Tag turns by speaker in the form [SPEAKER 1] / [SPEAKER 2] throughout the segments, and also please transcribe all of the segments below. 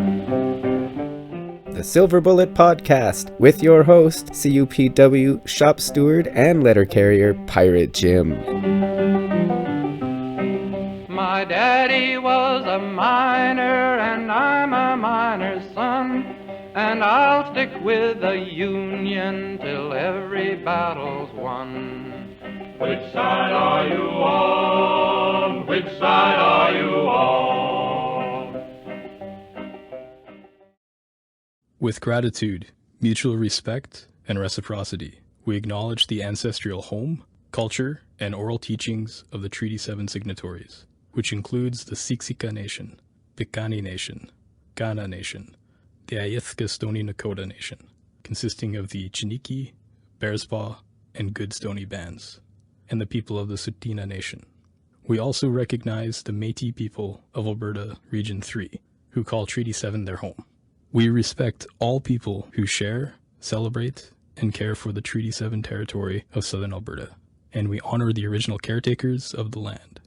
[SPEAKER 1] The Silver Bullet Podcast with your host, CUPW shop steward and letter carrier, Pirate Jim.
[SPEAKER 2] My daddy was a miner and I'm a miner's son, and I'll stick with the Union till every battle's won.
[SPEAKER 3] Which side are you on? Which side are you on?
[SPEAKER 4] With gratitude, mutual respect, and reciprocity, we acknowledge the ancestral home, culture, and oral teachings of the Treaty 7 signatories, which includes the Siksika Nation, Piikani Nation, Kaana Nation, the Ayithka Stony Nakota Nation, consisting of the Chiniki, Bearspaw, and Good Stony bands, and the people of the Tsuut'ina Nation. We also recognize the Métis people of Alberta Region 3, who call Treaty 7 their home. We respect all people who share, celebrate, and care for the Treaty 7 territory of Southern Alberta, and we honor the original caretakers of the land.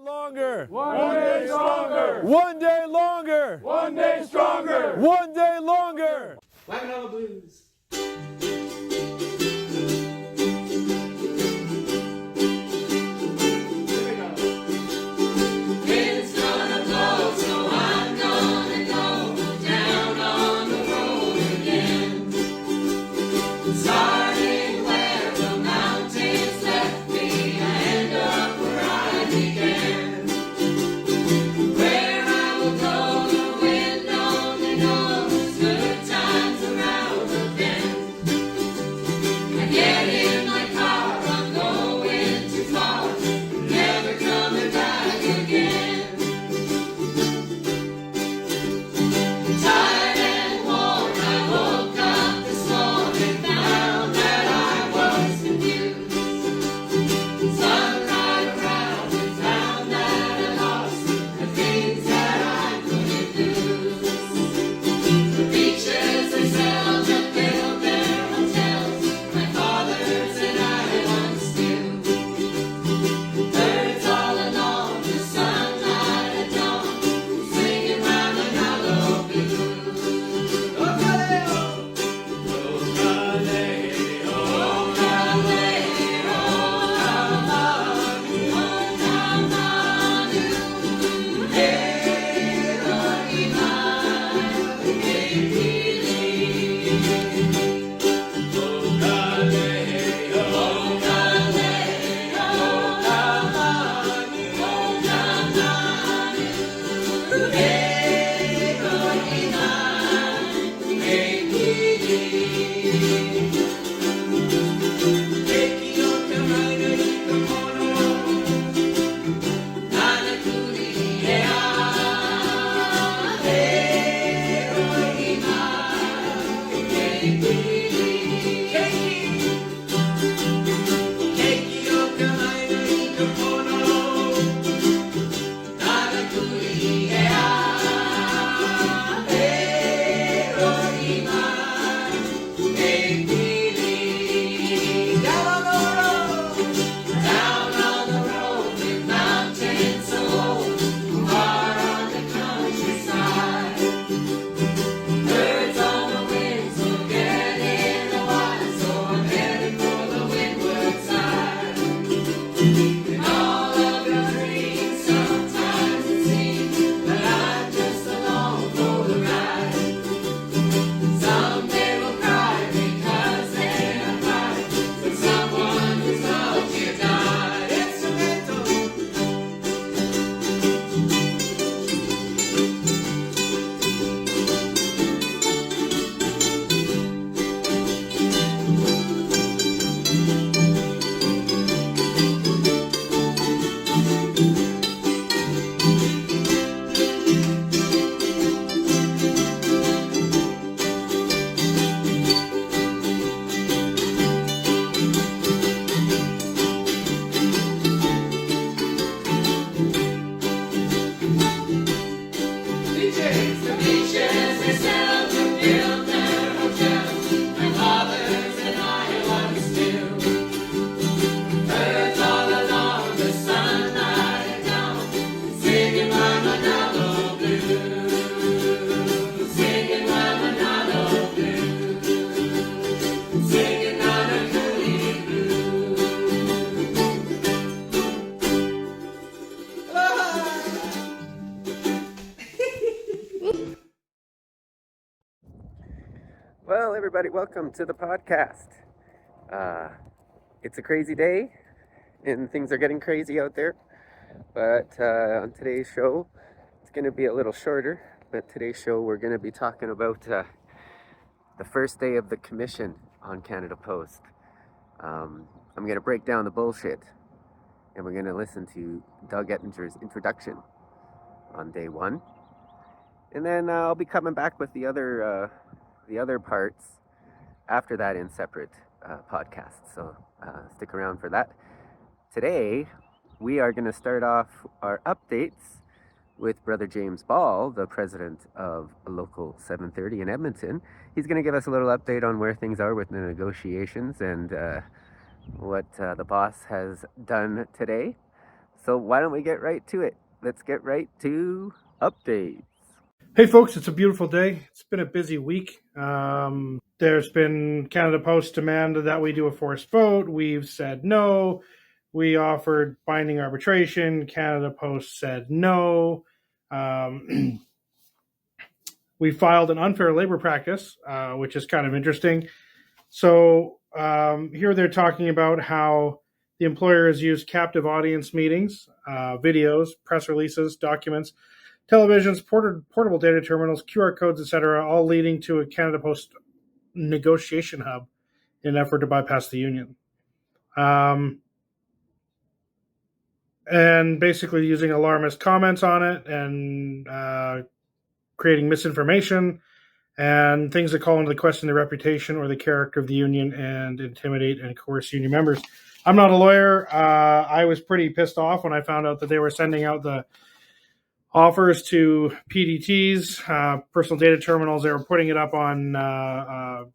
[SPEAKER 5] Longer.
[SPEAKER 3] One day stronger.
[SPEAKER 5] One day longer.
[SPEAKER 3] One day stronger.
[SPEAKER 5] One day longer.
[SPEAKER 6] Wagon Blues.
[SPEAKER 7] Where I will go, the wind only knows. Good times around the bend.
[SPEAKER 1] Well, everybody, welcome to the podcast. It's a crazy day, and things are getting crazy out there. But on today's show, it's going to be a little shorter. But today's show, we're going to be talking about the first day of the Commission on Canada Post. I'm going to break down the bullshit, and we're going to listen to Doug Ettinger's introduction on day one. And then I'll be coming back with the other parts after that in separate podcasts. So stick around for that. Today, we are going to start off our updates with Brother James Ball, the president of Local 730 in Edmonton. He's going to give us a little update on where things are with the negotiations and what the boss has done today. So why don't we get right to it? Let's get right to updates.
[SPEAKER 6] Hey folks, it's a beautiful day. It's been a busy week. There's been Canada Post demand that we do a forced vote. We've said no. We offered binding arbitration. Canada Post said no. We filed an unfair labor practice, which is kind of interesting. So here they're talking about how the employer has used captive audience meetings, videos, press releases, documents, televisions, portable data terminals, QR codes, etc., all leading to a Canada Post negotiation hub in an effort to bypass the union. And basically using alarmist comments on it and creating misinformation and things that call into question the reputation or the character of the union and intimidate and coerce union members. I'm not a lawyer. I was pretty pissed off when I found out that they were sending out the offers to PDTs, personal data terminals. They were putting it up on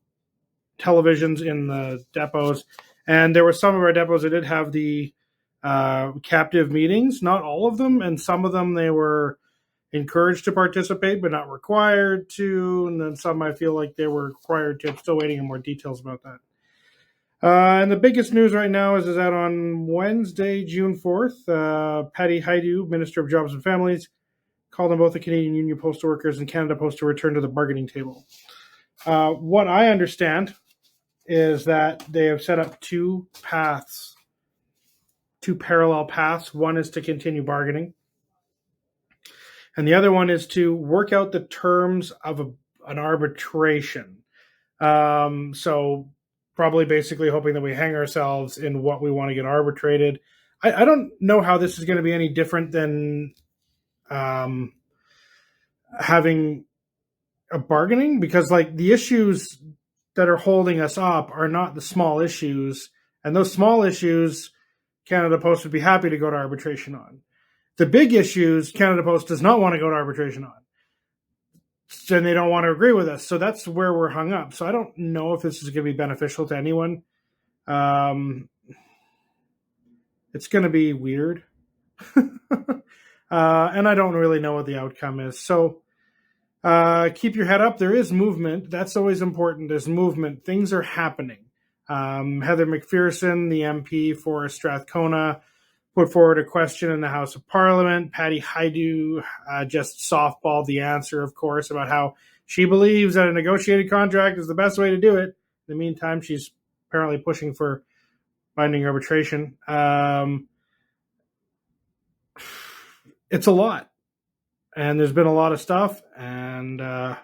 [SPEAKER 6] televisions in the depots. And there were some of our depots that did have the captive meetings, not all of them. And some of them they were encouraged to participate, but not required to. And then some I feel like they were required to. I'm still waiting on more details about that. And the biggest news right now is that on Wednesday, June 4th, Patty Haidu, Minister of Jobs and Families, called on both the Canadian Union Postal Workers and Canada Post to return to the bargaining table. What I understand is that they have set up two parallel paths. One is to continue bargaining, and the other one is to work out the terms of an arbitration. So probably basically hoping that we hang ourselves in what we want to get arbitrated. I don't know how this is going to be any different than having a bargaining, because like the issues that are holding us up are not the small issues, and those small issues Canada Post would be happy to go to arbitration on. The big issues Canada Post does not want to go to arbitration on, and they don't want to agree with us. So that's where we're hung up. So I don't know if this is going to be beneficial to anyone. It's going to be weird. And I don't really know what the outcome is. So keep your head up. There is movement. That's always important. There's movement. Things are happening. Heather McPherson, the MP for Strathcona, put forward a question in the House of Parliament. Patty Haidu just softballed the answer, of course, about how she believes that a negotiated contract is the best way to do it. In the meantime, she's apparently pushing for binding arbitration. It's a lot, and there's been a lot of stuff, and I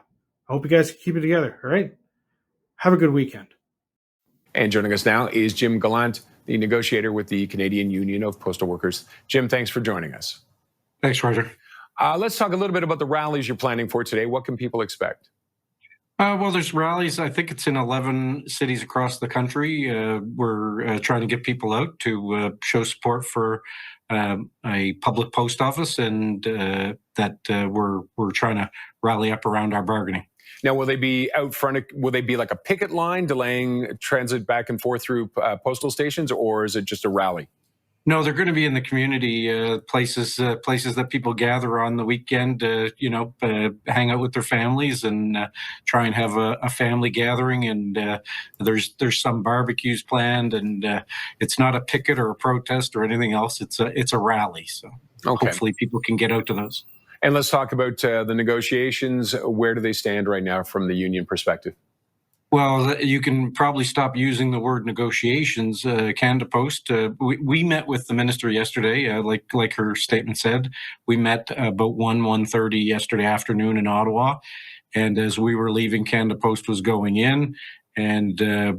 [SPEAKER 6] hope you guys keep it together, all right? Have a good weekend.
[SPEAKER 7] And joining us now is Jim Gallant, the negotiator with the Canadian Union of Postal Workers. Jim, thanks for joining us.
[SPEAKER 8] Thanks, Roger.
[SPEAKER 7] Let's talk a little bit about the rallies you're planning for today. What can people expect?
[SPEAKER 8] Well, there's rallies. I think it's in 11 cities across the country. We're trying to get people out to show support for a public post office, and that we're trying to rally up around our bargaining.
[SPEAKER 7] Now, will they be out front? Will they be like a picket line delaying transit back and forth through postal stations, or is it just a rally?
[SPEAKER 8] No, they're going to be in the community places that people gather on the weekend, hang out with their families and try and have a family gathering. And there's some barbecues planned, and it's not a picket or a protest or anything else. It's a rally. So hopefully people can get out to those.
[SPEAKER 7] And let's talk about the negotiations. Where do they stand right now from the union perspective?
[SPEAKER 8] Well, you can probably stop using the word negotiations. Canada Post. We met with the minister yesterday, like her statement said. We met about 1:30 yesterday afternoon in Ottawa, and as we were leaving, Canada Post was going in. And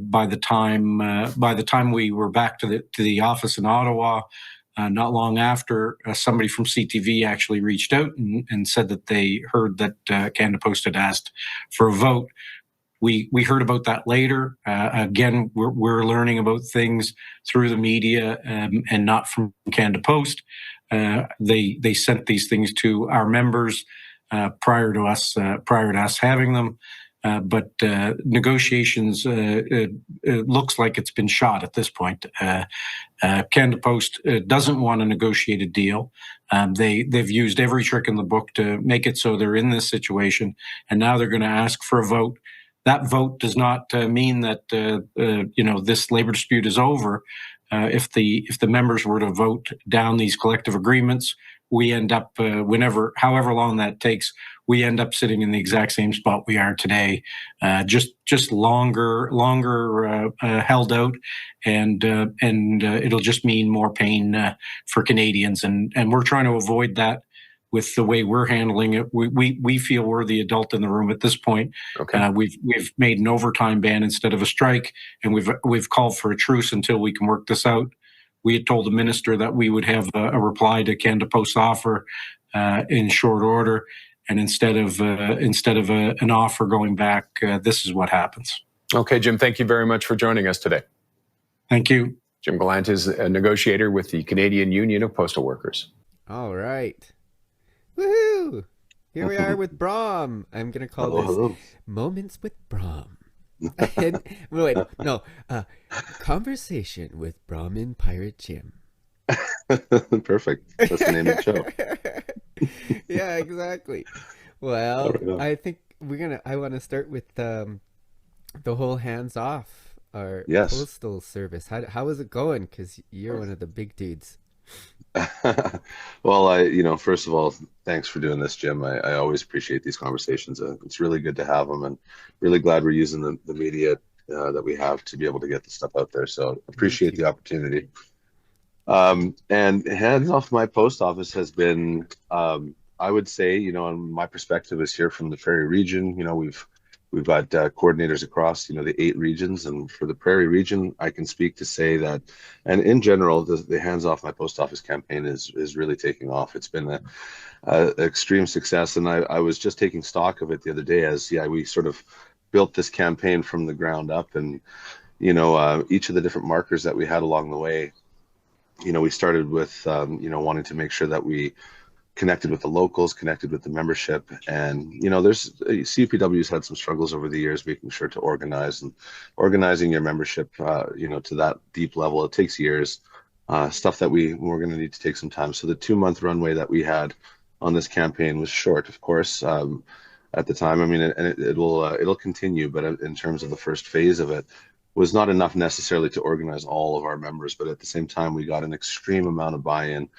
[SPEAKER 8] by the time we were back to the office in Ottawa, not long after, somebody from CTV actually reached out and said that they heard that Canada Post had asked for a vote. We heard about that later. Again, we're learning about things through the media and not from Canada Post. They sent these things to our members prior to us having them. But negotiations, it looks like it's been shot at this point. Canada Post doesn't want a negotiated deal. They've used every trick in the book to make it so they're in this situation, and now they're going to ask for a vote. That vote does not mean that this labor dispute is over. If the members were to vote down these collective agreements, we end up however long that takes, we end up sitting in the exact same spot we are today, just longer held out, and it'll just mean more pain for Canadians, and we're trying to avoid that with the way we're handling it. We feel we're the adult in the room at this point.
[SPEAKER 7] Okay.
[SPEAKER 8] We've made an overtime ban instead of a strike, and we've called for a truce until we can work this out. We had told the minister that we would have a reply to Canada Post's offer in short order, and instead of an offer going back, this is what happens.
[SPEAKER 7] Okay, Jim, thank you very much for joining us today.
[SPEAKER 8] Thank you.
[SPEAKER 7] Jim Gallant is a negotiator with the Canadian Union of Postal Workers.
[SPEAKER 1] All right. Woohoo! Here we are with Brom. I'm going to call this Moments with Brom. And, wait, no. Conversation with Brom and Pirate Jim.
[SPEAKER 9] Perfect. That's the name of the show.
[SPEAKER 1] Yeah, exactly. Well, I think I want to start with the whole hands off our postal service. How is it going? Because you're one of the big dudes.
[SPEAKER 9] Well, first of all, thanks for doing this, Jim. I always appreciate these conversations. It's really good to have them, and really glad we're using the media that we have to be able to get the stuff out there. So appreciate the opportunity. And hands off my post office has been, I would say, and my perspective is here from the Prairie region. We've got coordinators across, the 8 regions, and for the Prairie region, I can speak to say that, and in general, the Hands Off My Post Office campaign is really taking off. It's been an extreme success, and I was just taking stock of it the other day as, we sort of built this campaign from the ground up, and, each of the different markers that we had along the way, we started with, wanting to make sure that we connected with the locals, connected with the membership, and there's CPW's had some struggles over the years making sure to organizing your membership to that deep level. It takes years, stuff that we're going to need to take some time. So the 2-month runway that we had on this campaign was short, of course, at the time. I mean, and it'll continue, but in terms of the first phase of it, was not enough necessarily to organize all of our members, but at the same time, we got an extreme amount of buy-in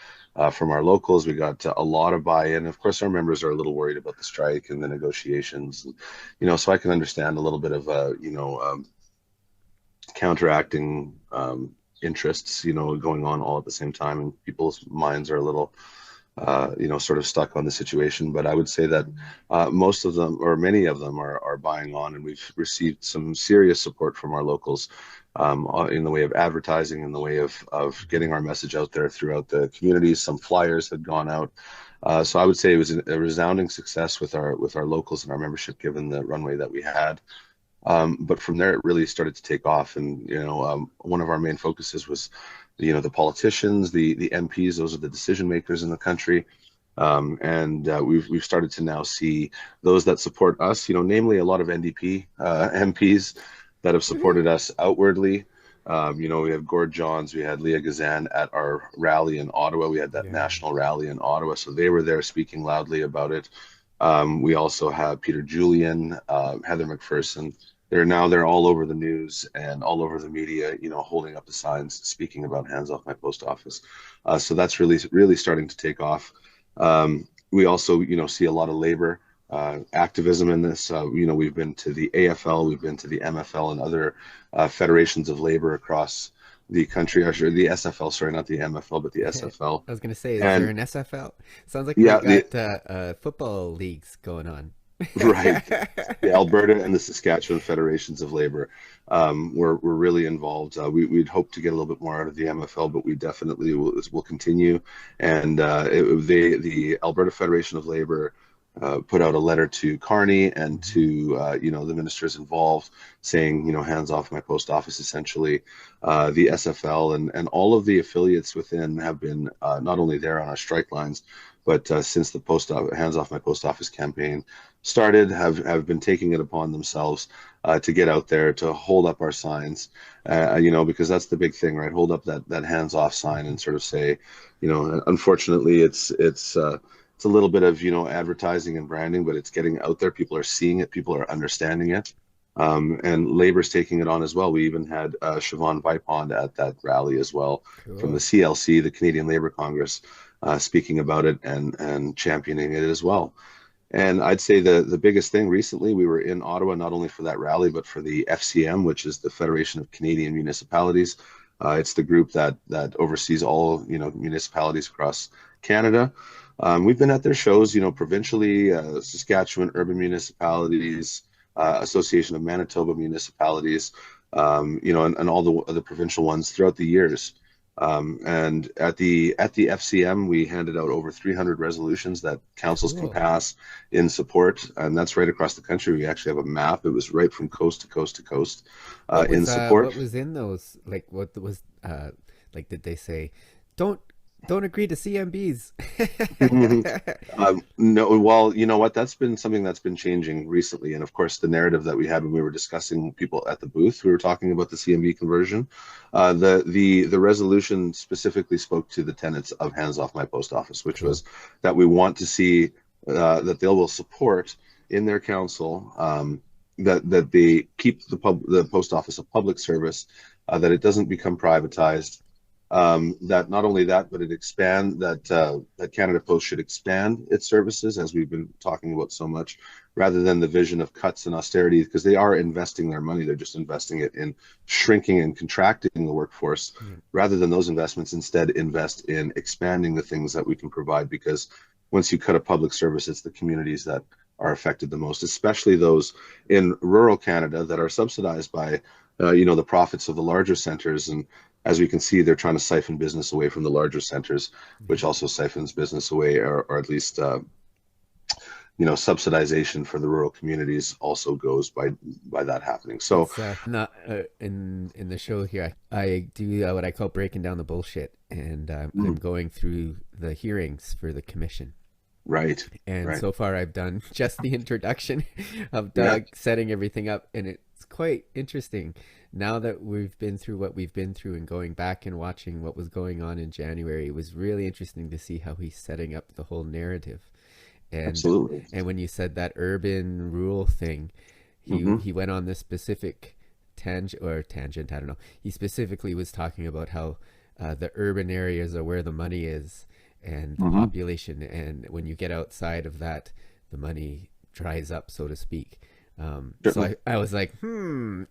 [SPEAKER 9] from our locals. We got a lot of buy-in. Of course, our members are a little worried about the strike and the negotiations, so I can understand a little bit of, counteracting interests, going on all at the same time, and people's minds are a little, sort of stuck on the situation. But I would say that most of them, or many of them, are buying on, and we've received some serious support from our locals in the way of advertising, in the way of getting our message out there throughout the communities. Some flyers had gone out. So I would say it was a resounding success with our locals and our membership, given the runway that we had. But from there, it really started to take off. And, one of our main focuses was, the politicians, the MPs, those are the decision makers in the country. And we've started to now see those that support us, namely a lot of NDP MPs that have supported us outwardly. We have Gord Johns, we had Leah Gazan at our rally in Ottawa. We had that national rally in Ottawa, so they were there speaking loudly about it. We also have Peter Julian, Heather McPherson. They're all over the news and all over the media, holding up the signs, speaking about Hands Off My Post Office. So that's really starting to take off. We also, see a lot of labor activism in this. We've been to the AFL, we've been to the MFL and other federations of labor across the country. Actually, the SFL, sorry, not the MFL, but the SFL.
[SPEAKER 1] I was going to say, is
[SPEAKER 9] And-
[SPEAKER 1] there an SFL? Sounds like
[SPEAKER 9] Yeah,
[SPEAKER 1] we got football leagues going on.
[SPEAKER 9] Right. The Alberta and the Saskatchewan Federations of Labor were really involved. We'd hope to get a little bit more out of the MFL, but we definitely will continue. And the Alberta Federation of Labor put out a letter to Carney and to the ministers involved, saying, hands off my post office. Essentially, the SFL and all of the affiliates within have been not only there on our strike lines, but since the hands off my post office campaign started, have been taking it upon themselves to get out there, to hold up our signs, because that's the big thing, right? Hold up that hands off sign and sort of say, unfortunately, it's a little bit of advertising and branding, but it's getting out there. People are seeing it, people are understanding it, and labor's taking it on as well. We even had Siobhan Vipond at that rally as well. Cool. From the CLC, the Canadian Labour Congress, speaking about it and championing it as well. And I'd say the biggest thing recently, we were in Ottawa, not only for that rally, but for the FCM, which is the Federation of Canadian Municipalities. It's the group that oversees all municipalities across Canada. We've been at their shows, provincially, Saskatchewan Urban Municipalities, Association of Manitoba Municipalities, and all the other provincial ones throughout the years. And at the FCM, we handed out over 300 resolutions that councils can pass in support, and that's right across the country. We actually have a map. It was right from coast to coast to coast in support.
[SPEAKER 1] What was in those? Like, what was did they say, don't agree to CMBs?
[SPEAKER 9] No, well, you know what? That's been something that's been changing recently. And of course, the narrative that we had when we were discussing people at the booth, we were talking about the CMB conversion. The resolution specifically spoke to the tenets of hands off my post office, which was that we want to see that they will support in their council that they keep the post office a public service, that it doesn't become privatized. That not only that, but that Canada Post should expand its services, as we've been talking about so much, rather than the vision of cuts and austerity, because they are investing their money. They're just investing it in shrinking and contracting the workforce, rather than those investments. Instead, invest in expanding the things that we can provide, because once you cut a public service, it's the communities that are affected the most, especially those in rural Canada that are subsidized by the profits of the larger centers. And as we can see, they're trying to siphon business away from the larger centers, which also siphons business away, or at least subsidization for the rural communities also goes by that happening. So
[SPEAKER 1] not in the show here, I do what I call breaking down the bullshit, and I'm going through the hearings for the commission.
[SPEAKER 9] Right.
[SPEAKER 1] And so far I've done just the introduction of Doug setting everything up, and it's quite interesting. Now that we've been through what we've been through and going back and watching what was going on in January, it was really interesting to see how he's setting up the whole narrative. And,
[SPEAKER 9] absolutely.
[SPEAKER 1] And when you said that urban rural thing, he went on this specific tangent, I don't know. He specifically was talking about how the urban areas are where the money is and the population. And when you get outside of that, the money dries up, so to speak. So I was like,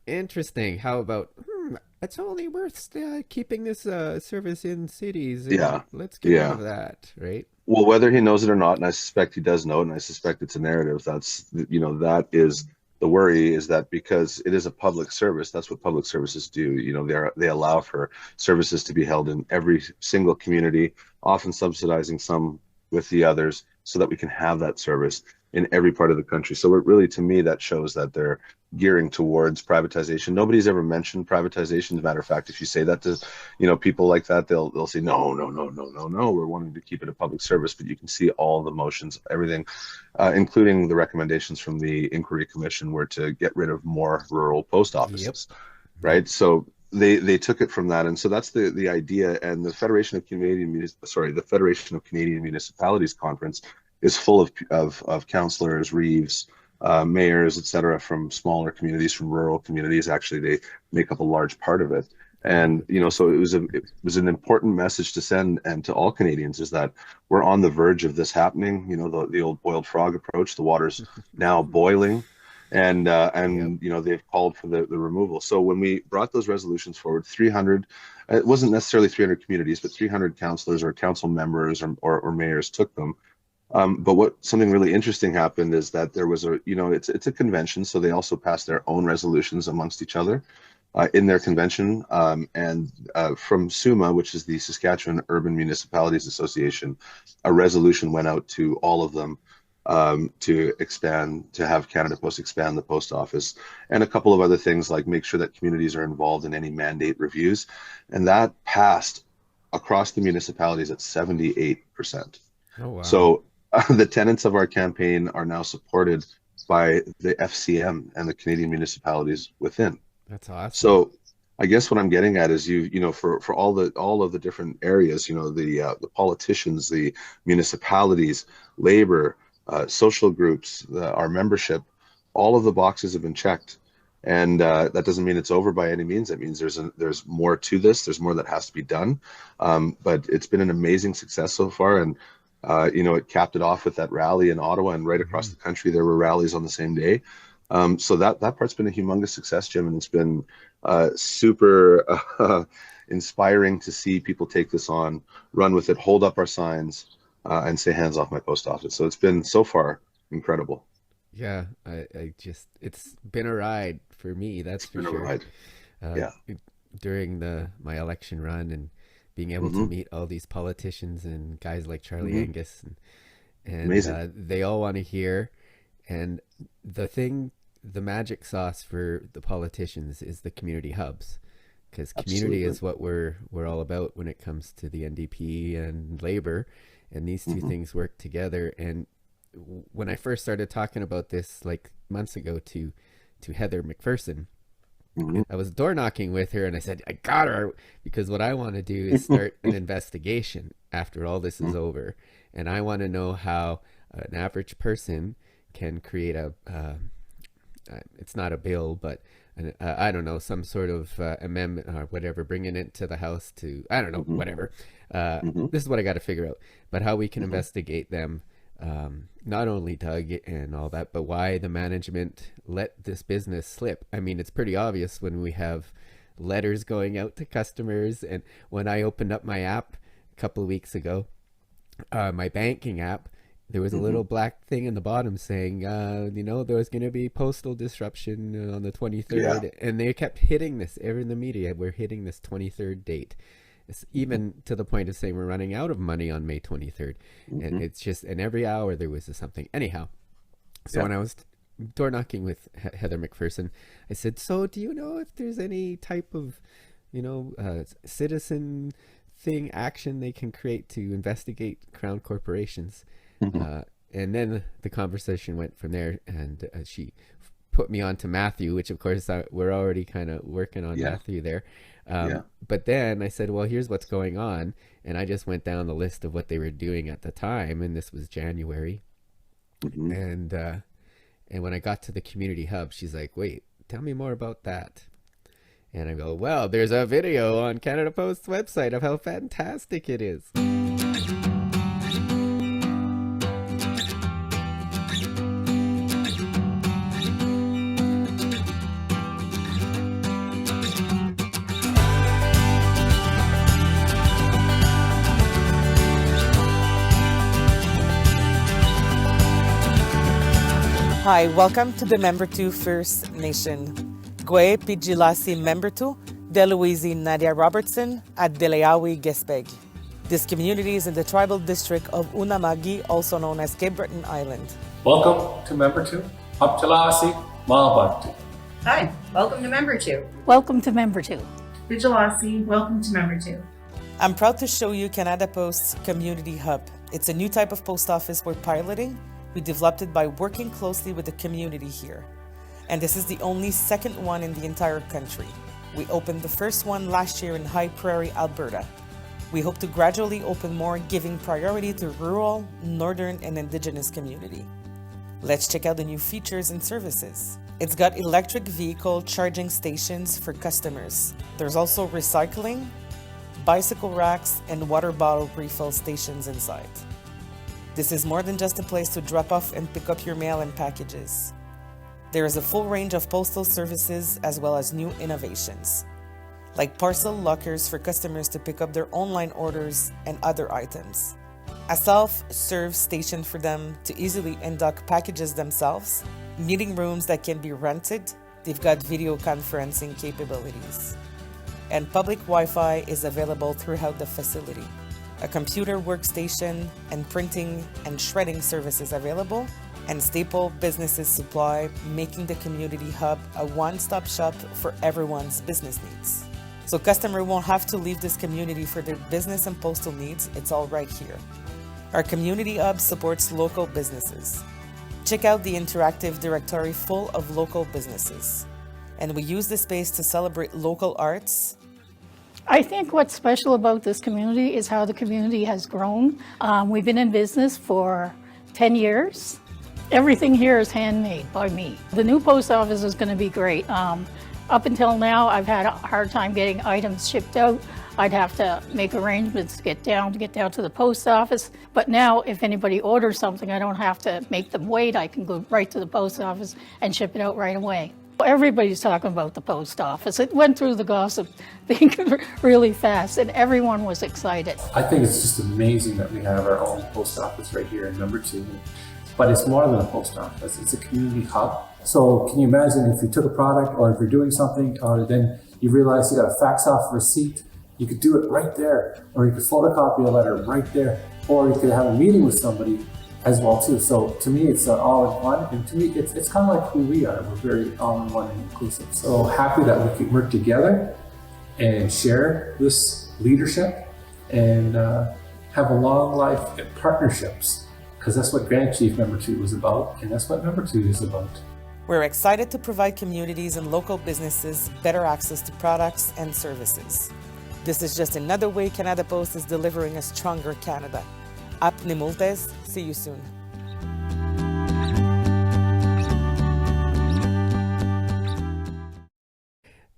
[SPEAKER 1] interesting. How about, it's only worth keeping this service in cities. Let's get rid of that, right?
[SPEAKER 9] Well, whether he knows it or not, and I suspect he does know it, and I suspect it's a narrative, that's, that is the worry, is that because it is a public service, that's what public services do. They allow for services to be held in every single community, often subsidizing some with the others, so that we can have that service in every part of the country. So it really, to me, that shows that they're gearing towards privatization. Nobody's ever mentioned privatization. As a matter of fact, if you say that to, people like that, they'll say, no, we're wanting to keep it a public service. But you can see all the motions, everything, including the recommendations from the Inquiry Commission, were to get rid of more rural post offices, right? So they took it from that, and so that's the idea. And the Federation of Canadian Municipalities Conference is full of councillors, reeves, mayors, etc., from smaller communities, from rural communities. Actually, they make up a large part of it. And so it was an important message to send, and to all Canadians, is that we're on the verge of this happening. The old boiled frog approach. The water's now boiling, and they've called for the removal. So when we brought those resolutions forward, 300, it wasn't necessarily 300 communities, but 300 councillors or council members or mayors took them. But something really interesting happened is that there was it's a convention, so they also passed their own resolutions amongst each other in their convention. And from SUMA, which is the Saskatchewan Urban Municipalities Association, a resolution went out to all of them to have Canada Post expand the post office, and a couple of other things like make sure that communities are involved in any mandate reviews. And that passed across the municipalities at 78%.
[SPEAKER 1] Oh, wow.
[SPEAKER 9] So the tenets of our campaign are now supported by the FCM and the Canadian municipalities within.
[SPEAKER 1] That's awesome.
[SPEAKER 9] So I guess what I'm getting at is for all of the different areas, the politicians, the municipalities, labor, social groups, our membership, all of the boxes have been checked. And that doesn't mean it's over by any means. That means there's more to this. There's more that has to be done. But it's been an amazing success so far. And it capped it off with that rally in Ottawa, and right across the country there were rallies on the same day. So that part's been a humongous success, Jim, and it's been super inspiring to see people take this on, run with it, hold up our signs, and say hands off my post office. So it's been so far incredible.
[SPEAKER 1] Yeah, it's been a ride for me, that's for sure. During my election run, and being able to meet all these politicians and guys like Charlie Angus, and they all want to hear. And the magic sauce for the politicians is the community hubs, because community is what we're all about when it comes to the NDP and Labor, and these two things work together. And when I first started talking about this like months ago to Heather McPherson, I was door knocking with her, and I said, I got her, because what I want to do is start an investigation after all this is over. And I want to know how an average person can create it's not a bill, but I don't know, some sort of amendment or whatever, bringing it to the House to, I don't know, whatever. This is what I got to figure out. But how we can investigate them, not only Doug and all that, but why the management let this business slip. I mean, it's pretty obvious when we have letters going out to customers. And when I opened up my app a couple of weeks ago, my banking app, there was a little black thing in the bottom saying, there was going to be postal disruption on the 23rd. Yeah. And they kept hitting this in the media. We're hitting this 23rd date. It's even to the point of saying we're running out of money on May 23rd. And it's just, and every hour there was something. Anyhow, so when I was door knocking with Heather McPherson, I said, so do you know if there's any type of, citizen thing, action they can create to investigate Crown corporations? And then the conversation went from there, and she put me on to Matthew, which of course we're already kind of working on Matthew there. But then I said, well, here's what's going on. And I just went down the list of what they were doing at the time. And this was January. And when I got to the community hub, she's like, wait, tell me more about that. And I go, well, there's a video on Canada Post's website of how fantastic it is.
[SPEAKER 10] Hi, welcome to the Membertou First Nation. Gwe Pijilasi Membertou, Deluizi Nadia Robertson, at Deleawi Gespeg. This community is in the tribal district of Unamagi, also known as Cape Breton Island.
[SPEAKER 11] Welcome to Membertou, Haptalasi, Mahabantu.
[SPEAKER 12] Hi, welcome to Membertou.
[SPEAKER 13] Welcome to Membertou.
[SPEAKER 12] Pijilasi, welcome to Membertou.
[SPEAKER 10] I'm proud to show you Canada Post's Community Hub. It's a new type of post office we're piloting. We developed it by working closely with the community here. And this is the only second one in the entire country. We opened the first one last year in High Prairie, Alberta. We hope to gradually open more, giving priority to rural, northern, and indigenous community. Let's check out the new features and services. It's got electric vehicle charging stations for customers. There's also recycling, bicycle racks, and water bottle refill stations inside. This is more than just a place to drop off and pick up your mail and packages. There is a full range of postal services as well as new innovations, like parcel lockers for customers to pick up their online orders and other items, a self-serve station for them to easily undock packages themselves, meeting rooms that can be rented. They've got video conferencing capabilities, and public Wi-Fi is available throughout the facility. A computer workstation and printing and shredding services available, and staple businesses supply, making the community hub a one-stop shop for everyone's business needs. So customers won't have to leave this community for their business and postal needs. It's all right here. Our community hub supports local businesses. Check out the interactive directory full of local businesses. And we use the space to celebrate local arts.
[SPEAKER 13] I think what's special about this community is how the community has grown. We've been in business for 10 years. Everything here is handmade by me. The new post office is going to be great. Up until now, I've had a hard time getting items shipped out. I'd have to make arrangements to get down to the post office. But now, if anybody orders something, I don't have to make them wait. I can go right to the post office and ship it out right away. Everybody's talking about the post office. It went through the gossip thing really fast, and everyone was excited.
[SPEAKER 11] I think it's just amazing that we have our own post office right here in Membertou. But it's more than a post office, it's a community hub. So can you imagine if you took a product or if you're doing something or then you realize you got to fax off a receipt, you could do it right there, or you could photocopy a letter right there, or you could have a meeting with somebody as well too. So to me, it's all in one, and to me, it's kind of like who we are. We're very all in one and inclusive. So happy that we can work together and share this leadership and have a long life in partnerships, because that's what Grand Chief Membertou was about, and that's what Membertou is about.
[SPEAKER 10] We're excited to provide communities and local businesses better access to products and services. This is just another way Canada Post is delivering a stronger Canada. Apne multes, see you soon.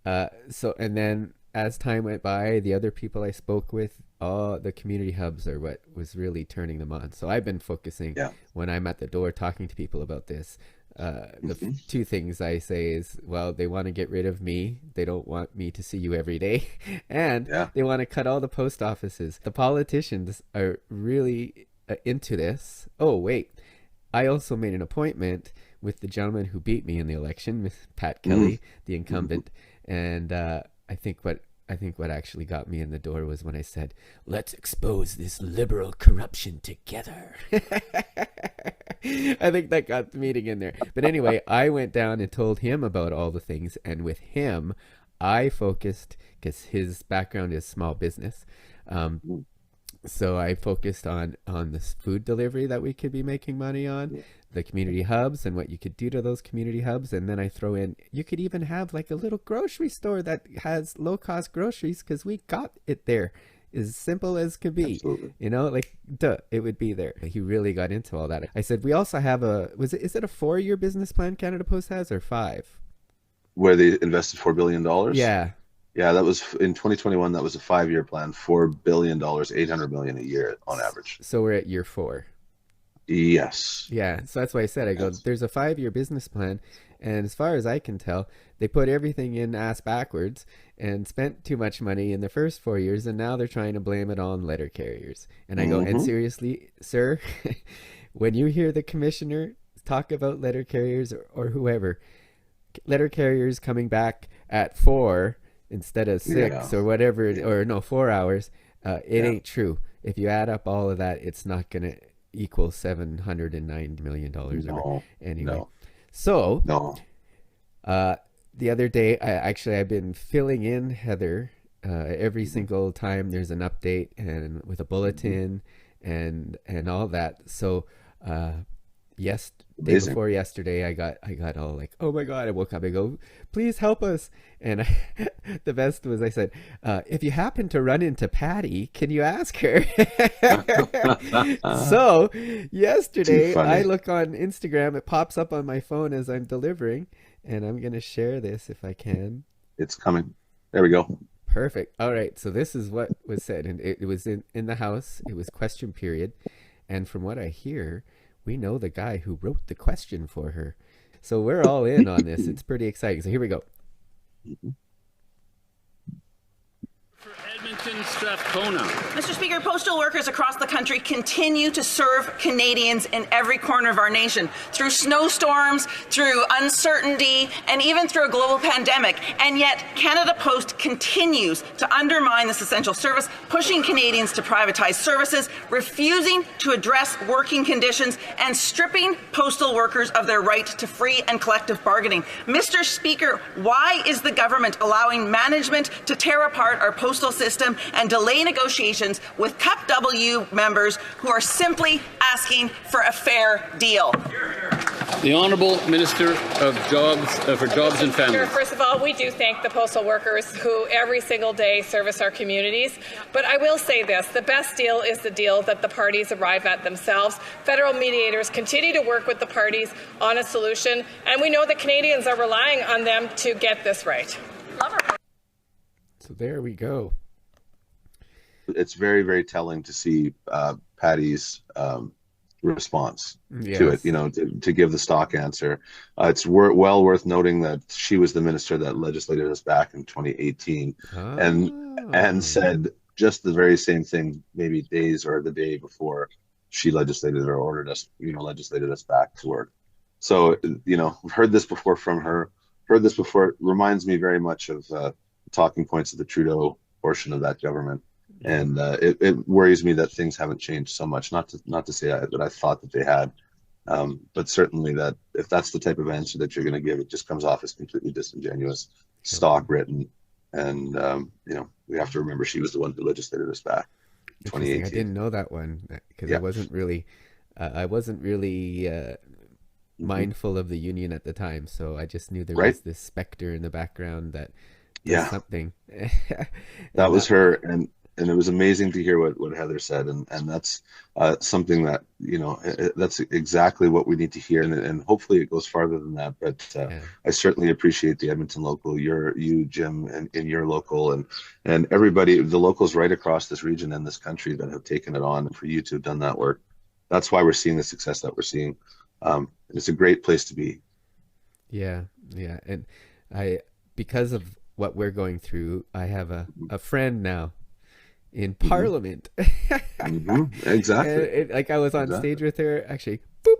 [SPEAKER 1] And then as time went by, the other people I spoke with, the community hubs are what was really turning them on. So I've been focusing when I'm at the door talking to people about this. The two things I say is, well, they want to get rid of me. They don't want me to see you every day. And they want to cut all the post offices. The politicians are really into this. Oh, wait. I also made an appointment with the gentleman who beat me in the election, with Pat Kelly, the incumbent. And I think what actually got me in the door was when I said, let's expose this liberal corruption together. I think that got the meeting in there. But anyway, I went down and told him about all the things. And with him, I focused, because his background is small business. So I focused on this food delivery that we could be making money on, the community hubs and what you could do to those community hubs. And then I throw in, you could even have like a little grocery store that has low-cost groceries, because we got it there. As simple as could be. Absolutely. You know, like, it would be there. He really got into all that. I said, we also have is it a 4-year business plan Canada Post has, or 5?
[SPEAKER 9] Where they invested $4 billion?
[SPEAKER 1] Yeah.
[SPEAKER 9] Yeah, that was in 2021. That was a 5-year plan, $4 billion, $800 million a year on average.
[SPEAKER 1] So we're at year 4.
[SPEAKER 9] Yes.
[SPEAKER 1] Yeah, so that's why I said, I go, there's a 5-year business plan, and as far as I can tell, they put everything in ass backwards and spent too much money in the first 4 years, and now they're trying to blame it on letter carriers. And I go, and seriously, sir, when you hear the commissioner talk about letter carriers or whoever, letter carriers coming back at 4 instead of 6 or whatever, or no, 4 hours, it ain't true. If you add up all of that, it's not going to equal $709 million. Anyway. So the other day, I've been filling in Heather every single time there's an update, and with a bulletin and all that. So day before yesterday, I got all like, oh my God, I woke up, I go, please help us. And the best was I said, if you happen to run into Patty, can you ask her? So yesterday I look on Instagram, it pops up on my phone as I'm delivering, and I'm going to share this if I can.
[SPEAKER 9] It's coming. There we go.
[SPEAKER 1] Perfect. All right. So this is what was said, and it was in the house. It was question period. And from what I hear, we know the guy who wrote the question for her. So we're all in on this. It's pretty exciting. So here we go.
[SPEAKER 14] Edmonton, Strathcona.
[SPEAKER 15] Mr. Speaker, postal workers across the country continue to serve Canadians in every corner of our nation through snowstorms, through uncertainty, and even through a global pandemic. And yet, Canada Post continues to undermine this essential service, pushing Canadians to privatize services, refusing to address working conditions, and stripping postal workers of their right to free and collective bargaining. Mr. Speaker, why is the government allowing management to tear apart our postal system and delay negotiations with CUP W members who are simply asking for a fair deal?
[SPEAKER 14] The Honourable Minister of Jobs for Jobs and Families.
[SPEAKER 16] First of all, we do thank the postal workers who every single day service our communities. But I will say this, the best deal is the deal that the parties arrive at themselves. Federal mediators continue to work with the parties on a solution, and we know that Canadians are relying on them to get this right.
[SPEAKER 1] So there we go.
[SPEAKER 9] It's very, very telling to see Patty's response to it, you know, to give the stock answer. It's well worth noting that she was the minister that legislated us back in 2018 and said just the very same thing maybe days or the day before she legislated or ordered us, you know, legislated us back to work. So, you know, I've heard this before from her, heard this before. It reminds me very much of the talking points of the Trudeau portion of that government. And it worries me that things haven't changed so much. Not to say that I thought that they had, but certainly that if that's the type of answer that you're going to give, it just comes off as completely disingenuous, stock written. And you know, we have to remember she was the one who legislated us back in 2018.
[SPEAKER 1] I didn't know that one because I wasn't really mindful of the union at the time. So I just knew there was this specter in the background that was something.
[SPEAKER 9] That was her. And it was amazing to hear what Heather said, and that's something that, you know, that's exactly what we need to hear, and hopefully it goes farther than that. But I certainly appreciate the Edmonton local, you Jim, and in your local, and everybody, the locals right across this region and this country that have taken it on, and for you to have done that work. That's why we're seeing the success that we're seeing. It's a great place to be.
[SPEAKER 1] Yeah, and because of what we're going through, I have a friend now in Parliament.
[SPEAKER 9] Exactly.
[SPEAKER 1] Like I was on stage with her, actually, boop,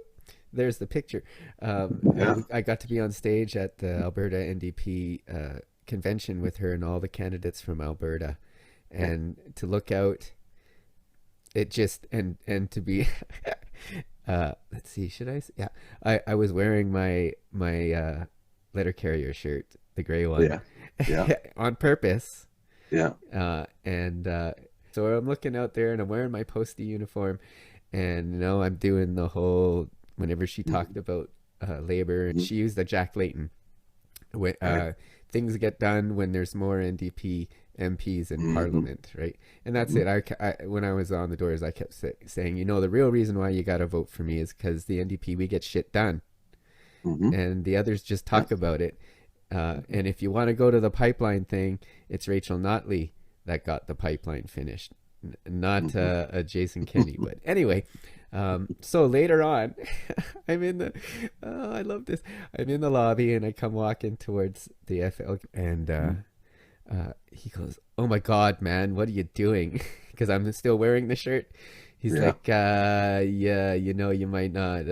[SPEAKER 1] there's the picture. I got to be on stage at the Alberta NDP convention with her and all the candidates from Alberta, and to look out, it just, and to be, let's see, should I, I was wearing my letter carrier shirt, the gray one, on purpose. So I'm looking out there and I'm wearing my postie uniform, and you know, I'm doing the whole, whenever she talked about labor, and she used the Jack Layton, things get done when there's more NDP MPs in Parliament, right? And that's it. I when I was on the doors, I kept saying, you know, the real reason why you got to vote for me is because the NDP, we get shit done, and the others just talk about it. And if you want to go to the pipeline thing, it's Rachel Notley that got the pipeline finished, not Jason Kenney. But anyway, so later on, I'm in the, I love this. I'm in the lobby and I come walking towards the FL, and he goes, "Oh my God, man, what are you doing?" Because I'm still wearing the shirt. He's like, yeah, you know, you might not,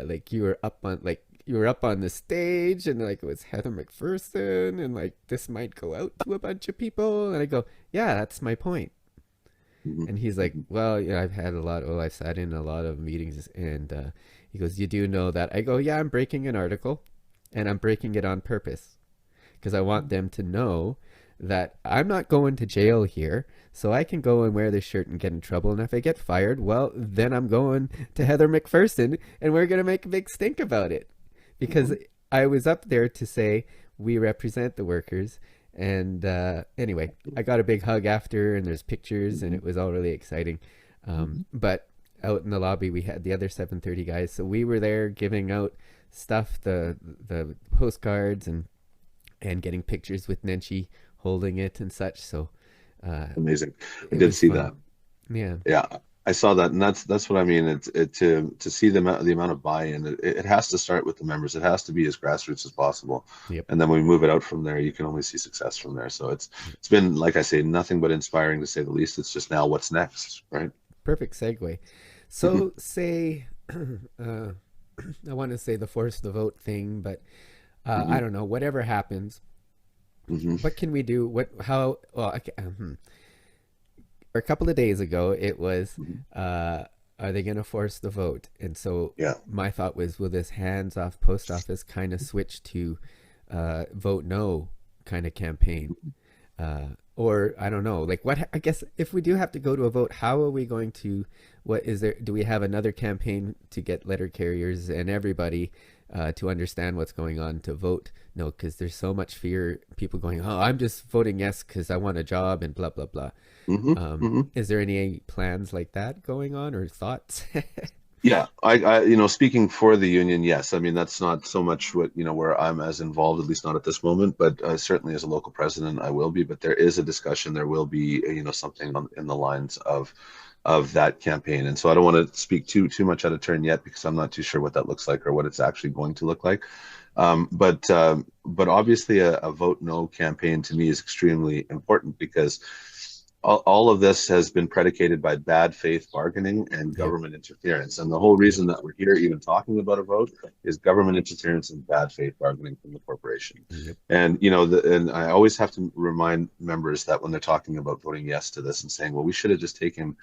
[SPEAKER 1] like you were up on the stage, and like it was Heather McPherson, and like this might go out to a bunch of people. And I go, yeah, that's my point. And he's like, well, yeah, I've sat in a lot of meetings, and he goes, you do know that? I go, yeah, I'm breaking an article, and I'm breaking it on purpose because I want them to know that I'm not going to jail here, so I can go and wear this shirt and get in trouble. And if I get fired, well, then I'm going to Heather McPherson and we're going to make a big stink about it. Because I was up there to say, we represent the workers. And anyway, I got a big hug after, and there's pictures, and it was all really exciting. But out in the lobby, we had the other 730 guys. So we were there giving out stuff, the postcards, and getting pictures with Nenshi holding it and such. So
[SPEAKER 9] amazing. I did see
[SPEAKER 1] fun.
[SPEAKER 9] that. Yeah, I saw that, and that's what I mean. To see the amount of buy-in. It has to start with the members. It has to be as grassroots as possible.
[SPEAKER 1] Yep.
[SPEAKER 9] And then when we move it out from there, you can only see success from there. So it's been, like I say, nothing but inspiring, to say the least. It's just now what's next, right?
[SPEAKER 1] Perfect segue. So say, I want to say the force the vote thing, but I don't know, whatever happens, what can we do? A couple of days ago, it was, are they going to force the vote? And so my thought was, will this hands-off post office kind of switch to vote no kind of campaign? Or I don't know, like what, I guess if we do have to go to a vote, how are we going to, do we have another campaign to get letter carriers and everybody to understand what's going on to vote no? Because there's so much fear, people going, oh, I'm just voting yes because I want a job and blah, blah, blah. Is there any plans like that going on, or thoughts?
[SPEAKER 9] Yeah, I speaking for the union, yes. I mean, that's not so much what, where I'm as involved, at least not at this moment, but certainly as a local president, I will be. But there is a discussion, there will be, something in the lines of that campaign. And so I don't want to speak too much out of turn yet, because I'm not too sure what that looks like or what it's actually going to look like. But obviously a vote no campaign to me is extremely important, because all of this has been predicated by bad faith bargaining and government interference. And the whole reason that we're here even talking about a vote is government interference and bad faith bargaining from the corporation. And, and I always have to remind members that when they're talking about voting yes to this and saying, well, we should have just taken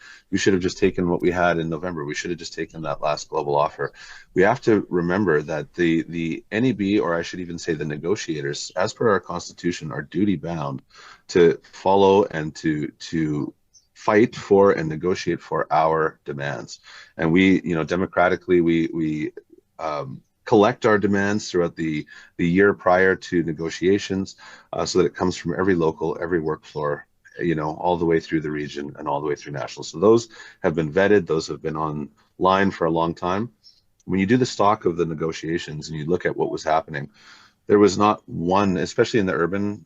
[SPEAKER 9] what we had in November. We should have just taken that last global offer. We have to remember that the NEB, or I should even say the negotiators, as per our constitution, are duty bound to follow and to fight for and negotiate for our demands. And we, democratically, we collect our demands throughout the year prior to negotiations, so that it comes from every local, every work floor, all the way through the region and all the way through national. So those have been vetted, those have been online for a long time. When you do the stock of the negotiations and you look at what was happening, there was not one, especially in the urban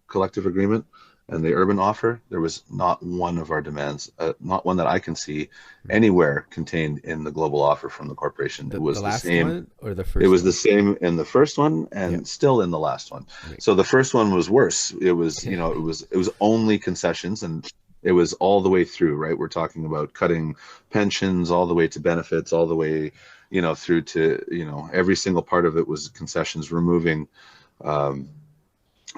[SPEAKER 9] collective agreement and the urban offer, there was not one of our demands, not one that I can see anywhere contained in the global offer from the corporation. It was the same.
[SPEAKER 1] One or the first?
[SPEAKER 9] It was the same in the first one and still in the last one.
[SPEAKER 1] Right.
[SPEAKER 9] So the first one was worse. It was, it was only concessions, and it was all the way through, right? We're talking about cutting pensions all the way to benefits, all the way through to, every single part of it was concessions, removing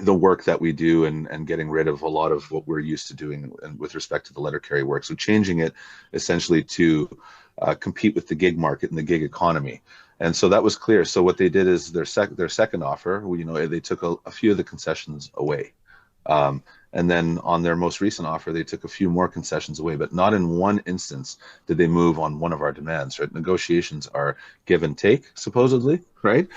[SPEAKER 9] the work that we do and getting rid of a lot of what we're used to doing and with respect to the letter carry work. So changing it essentially to compete with the gig market and the gig economy. And so that was clear. So what they did is their second offer, they took a few of the concessions away. And then on their most recent offer, they took a few more concessions away, but not in one instance did they move on one of our demands, right? Negotiations are give and take, supposedly, right?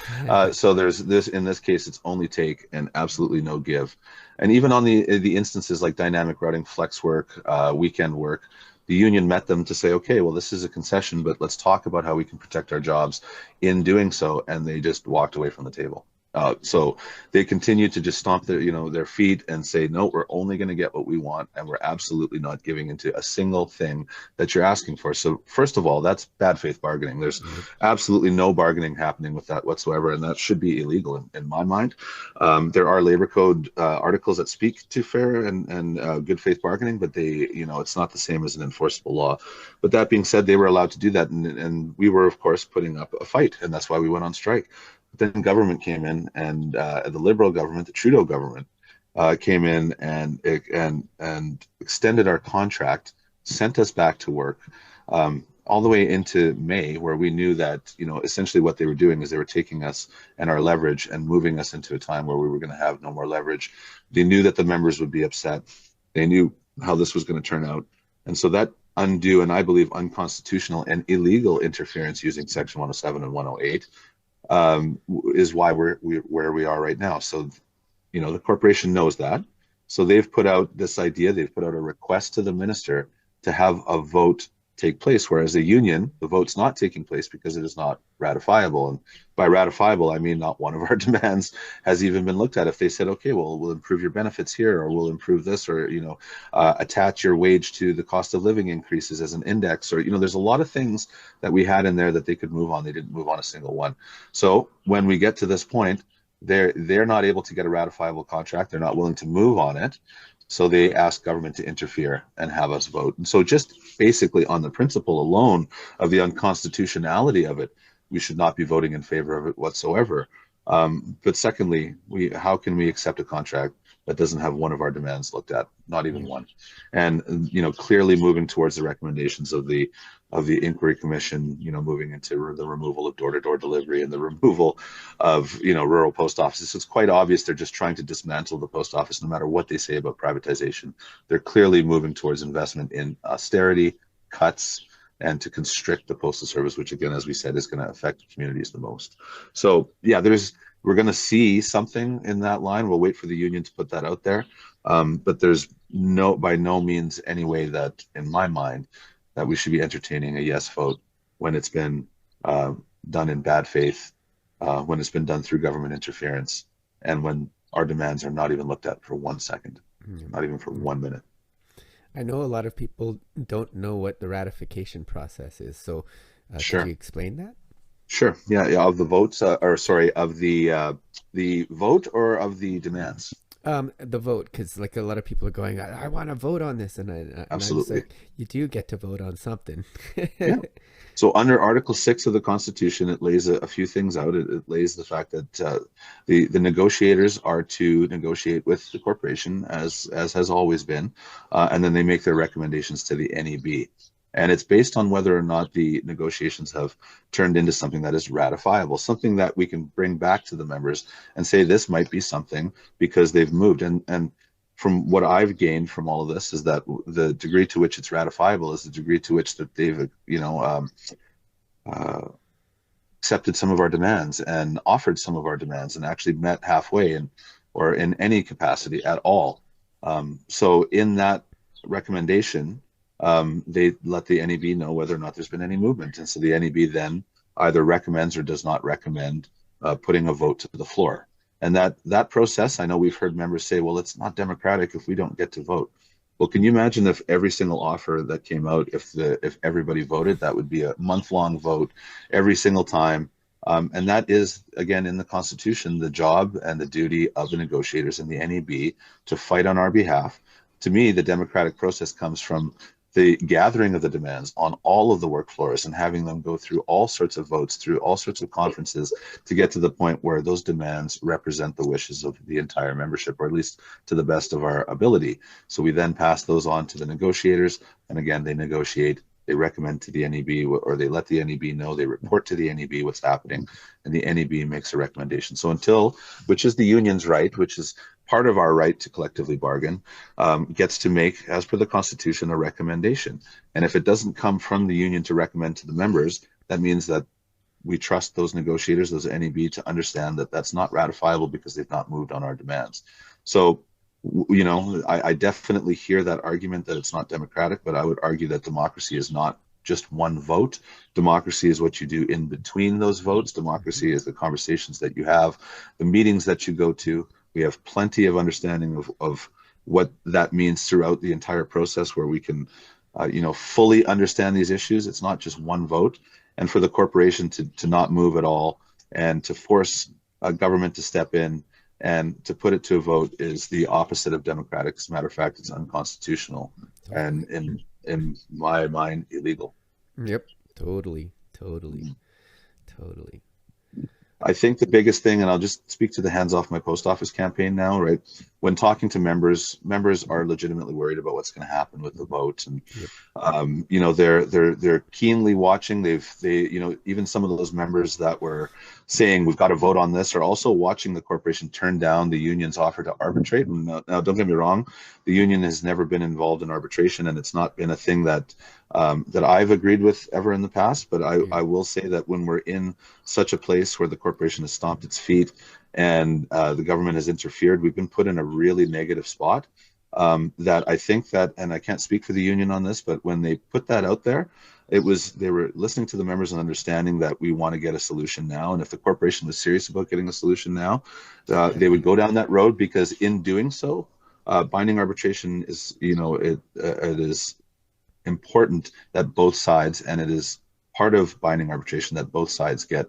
[SPEAKER 9] So there's this, in this case, it's only take and absolutely no give. And even on the instances like dynamic routing, flex work, weekend work, the union met them to say, okay, well, this is a concession, but let's talk about how we can protect our jobs in doing so. And they just walked away from the table. So they continue to just stomp their feet and say, no, we're only going to get what we want, and we're absolutely not giving into a single thing that you're asking for. So first of all, that's bad faith bargaining. There's absolutely no bargaining happening with that whatsoever, and that should be illegal in my mind. There are labor code articles that speak to fair and good faith bargaining, but they, it's not the same as an enforceable law. But that being said, they were allowed to do that, and we were, of course, putting up a fight, and that's why we went on strike. But then government came in, and the Liberal government, the Trudeau government, came in and extended our contract, sent us back to work, all the way into May, where we knew that, essentially what they were doing is they were taking us and our leverage and moving us into a time where we were going to have no more leverage. They knew that the members would be upset. They knew how this was going to turn out. And so that undue and I believe unconstitutional and illegal interference using Section 107 and 108 is why we're where we are right now. So, the corporation knows that. So they've put out this idea, they've put out a request to the minister to have a vote take place, whereas the union, the vote's not taking place because it is not ratifiable. And by ratifiable, I mean not one of our demands has even been looked at. If they said, okay, well, we'll improve your benefits here, or we'll improve this, or, attach your wage to the cost of living increases as an index, or, there's a lot of things that we had in there that they could move on. They didn't move on a single one. So when we get to this point, they're not able to get a ratifiable contract. They're not willing to move on it. So they ask government to interfere and have us vote. And so just basically on the principle alone of the unconstitutionality of it, we should not be voting in favor of it whatsoever. But secondly, how can we accept a contract that doesn't have one of our demands looked at? Not even one. And clearly moving towards the recommendations of the inquiry commission, moving into the removal of door-to-door delivery and the removal of rural post offices. It's quite obvious they're just trying to dismantle the post office no matter what they say about privatization. They're clearly moving towards investment in austerity, cuts, and to constrict the postal service, which again, as we said, is going to affect communities the most. So yeah, we're going to see something in that line. We'll wait for the union to put that out there. But there's by no means any way that, in my mind, that we should be entertaining a yes vote when it's been done in bad faith, when it's been done through government interference, and when our demands are not even looked at for 1 second, not even for 1 minute.
[SPEAKER 1] I know a lot of people don't know what the ratification process is. So
[SPEAKER 9] Sure.
[SPEAKER 1] Can you explain that?
[SPEAKER 9] Sure. Yeah. Of the votes, of the vote or of the demands?
[SPEAKER 1] The vote, because like a lot of people are going, I want to vote on this, and I
[SPEAKER 9] Absolutely.
[SPEAKER 1] like, you do get to vote on something.
[SPEAKER 9] Yeah. So under Article 6 of the Constitution, it lays a few things out. It lays the fact that the negotiators are to negotiate with the corporation, as has always been, and then they make their recommendations to the NEB. And it's based on whether or not the negotiations have turned into something that is ratifiable, something that we can bring back to the members and say this might be something because they've moved. And from what I've gained from all of this is that the degree to which it's ratifiable is the degree to which that they've, accepted some of our demands and offered some of our demands and actually met halfway or in any capacity at all. So in that recommendation, they let the NEB know whether or not there's been any movement. And so the NEB then either recommends or does not recommend putting a vote to the floor. And that process, I know we've heard members say, well, it's not democratic if we don't get to vote. Well, can you imagine if every single offer that came out, if everybody voted, that would be a month-long vote every single time. And that is, again, in the Constitution, the job and the duty of the negotiators in the NEB to fight on our behalf. To me, the democratic process comes from the gathering of the demands on all of the work floors and having them go through all sorts of votes, through all sorts of conferences to get to the point where those demands represent the wishes of the entire membership, or at least to the best of our ability. So we then pass those on to the negotiators, and again, they negotiate, they recommend to the NEB, or they let the NEB know, they report to the NEB what's happening, and the NEB makes a recommendation. So until, which is the union's right, which is part of our right to collectively bargain, gets to make, as per the Constitution, a recommendation. And if it doesn't come from the union to recommend to the members, that means that we trust those negotiators, those NEB, to understand that that's not ratifiable because they've not moved on our demands. So, I definitely hear that argument that it's not democratic, but I would argue that democracy is not just one vote. Democracy is what you do in between those votes. Democracy is the conversations that you have, the meetings that you go to. We have plenty of understanding of what that means throughout the entire process, where we can, fully understand these issues. It's not just one vote. And for the corporation to not move at all and to force a government to step in and to put it to a vote is the opposite of democratic. As a matter of fact, it's unconstitutional and in my mind, illegal.
[SPEAKER 1] Yep, totally.
[SPEAKER 9] I think the biggest thing, and I'll just speak to the Hands Off My Post Office campaign now, right? When talking to members are legitimately worried about what's going to happen with the vote, and you know, they're keenly watching. They you know, even some of those members that were saying we've got to vote on this are also watching the corporation turn down the union's offer to arbitrate. And now, don't get me wrong, the union has never been involved in arbitration, and it's not been a thing that that I've agreed with ever in the past. But I will say that when we're in such a place where the corporation has stomped its feet and the government has interfered, we've been put in a really negative spot. That I think that, and I can't speak for the union on this, but when they put that out there, they were listening to the members and understanding that we want to get a solution now. And if the corporation was serious about getting a solution now, they would go down that road, because in doing so, binding arbitration is, you know, it is important that both sides, and it is part of binding arbitration that both sides get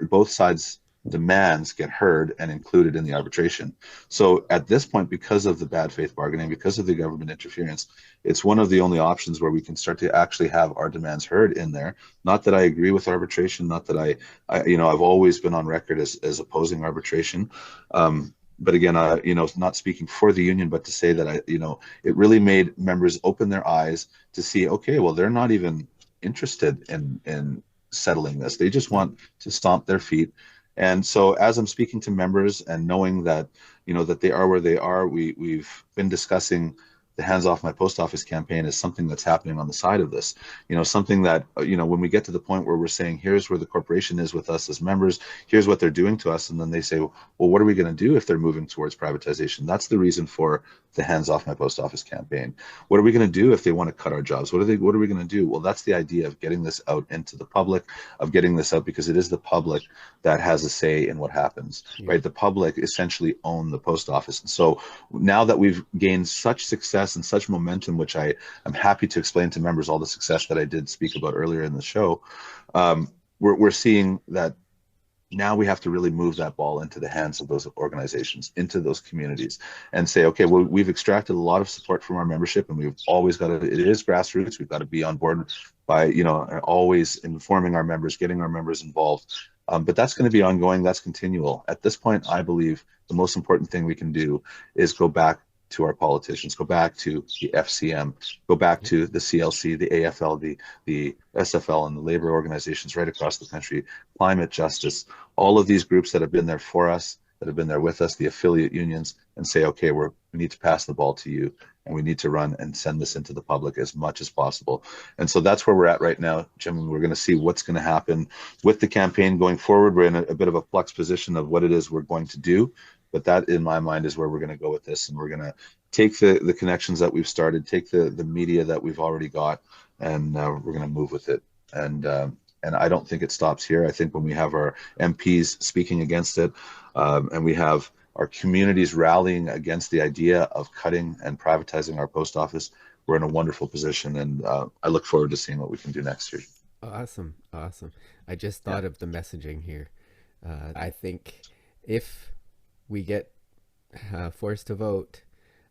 [SPEAKER 9] both sides' demands get heard and included in the arbitration. So at this point, because of the bad faith bargaining, because of the government interference, it's one of the only options where we can start to actually have our demands heard in there. Not that I agree with arbitration, not that I you know, I've always been on record as opposing arbitration. But again, you know, not speaking for the union, but to say that you know, it really made members open their eyes to see, okay, well, they're not even interested in settling this. They just want to stomp their feet. And so as I'm speaking to members and knowing that, you know, that they are where they are, we've been discussing the Hands Off My Post Office campaign is something that's happening on the side of this. You know, something that, you know, when we get to the point where we're saying, here's where the corporation is with us as members, here's what they're doing to us, and then they say, well, what are we going to do if they're moving towards privatization? That's the reason for the Hands Off My Post Office campaign. What are we going to do if they want to cut our jobs? What are we going to do? Well, that's the idea of getting this out into the public, of getting this out, because it is the public that has a say in what happens, right? The public essentially own the post office. And so now that we've gained such success and such momentum, which I'm happy to explain to members all the success that I did speak about earlier in the show, we're seeing that now we have to really move that ball into the hands of those organizations, into those communities, and say, okay, well, we've extracted a lot of support from our membership, and we've always got to, it is grassroots, we've got to be on board by, you know, always informing our members, getting our members involved. But that's going to be ongoing, that's continual. At this point, I believe the most important thing we can do is go back to our politicians, go back to the FCM, go back to the CLC, the AFL, the SFL, and the labor organizations right across the country, climate justice, all of these groups that have been there for us, that have been there with us, the affiliate unions, and say, okay, we need to pass the ball to you, and we need to run and send this into the public as much as possible. And so that's where we're at right now, Jim. We're going to see what's going to happen with the campaign going forward. We're in a bit of a flux position of what it is we're going to do. But that, in my mind, is where we're going to go with this. And we're going to take the connections that we've started, take the media that we've already got, and we're going to move with it. And I don't think it stops here. I think when we have our MPs speaking against it, and we have our communities rallying against the idea of cutting and privatizing our post office, we're in a wonderful position. And I look forward to seeing what we can do next year.
[SPEAKER 1] Awesome. Awesome. I just thought of the messaging here. I think if we get forced to vote,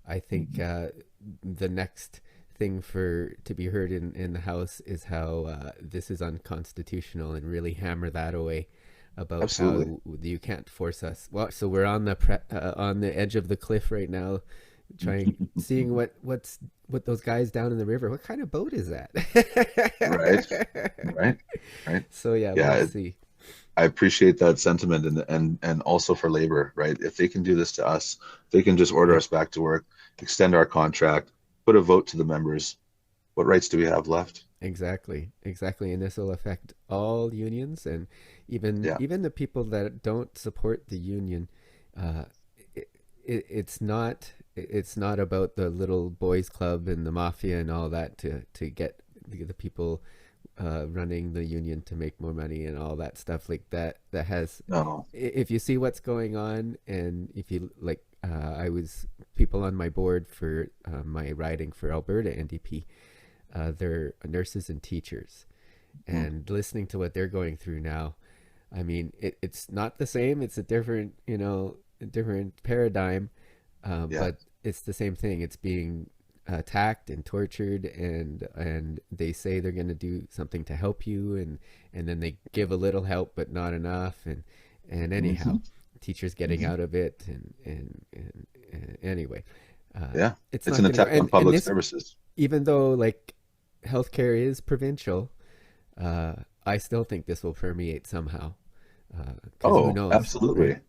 [SPEAKER 1] I think the next thing to be heard in the House is how this is unconstitutional, and really hammer that away about Absolutely. How you can't force us. Well, so we're on the edge of the cliff right now, seeing what those guys down in the river. What kind of boat is that? Right. So yeah, we'll see.
[SPEAKER 9] I appreciate that sentiment, and also for labor, right? If they can do this to us, they can just order us back to work, extend our contract, put a vote to the members. What rights do we have left?
[SPEAKER 1] Exactly. And this will affect all unions, and even the people that don't support the union. It's not about the little boys club and the mafia and all that to get the people running the union to make more money and all that stuff like that. That has no. If you see what's going on, and if you like, I was people on my board for my riding for Alberta NDP. They're nurses and teachers, and listening to what they're going through now. I mean, it's not the same. It's a different, different paradigm, but it's the same thing. It's being attacked and tortured, and they say they're going to do something to help you, and then they give a little help but not enough, and anyhow, teachers getting out of it, and anyway,
[SPEAKER 9] it's an attack on public services.
[SPEAKER 1] Even though like healthcare is provincial, I still think this will permeate somehow. Who knows,
[SPEAKER 9] absolutely.
[SPEAKER 1] Right?